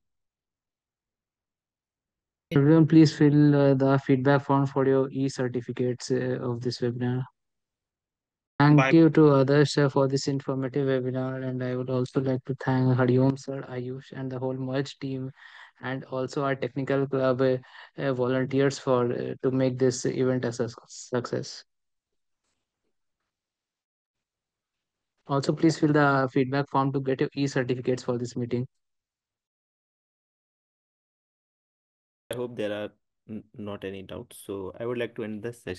Everyone, please fill the feedback form for your e-certificates of this webinar. Thank
bye.
you to others for this informative webinar, and I would also like to thank Hariom sir, Ayush, and the whole Merge team, and also our technical club volunteers for to make this event a success. Also, please fill the feedback form to get your e-certificates for this meeting.
I hope there are not any doubts, so I would like to end this session.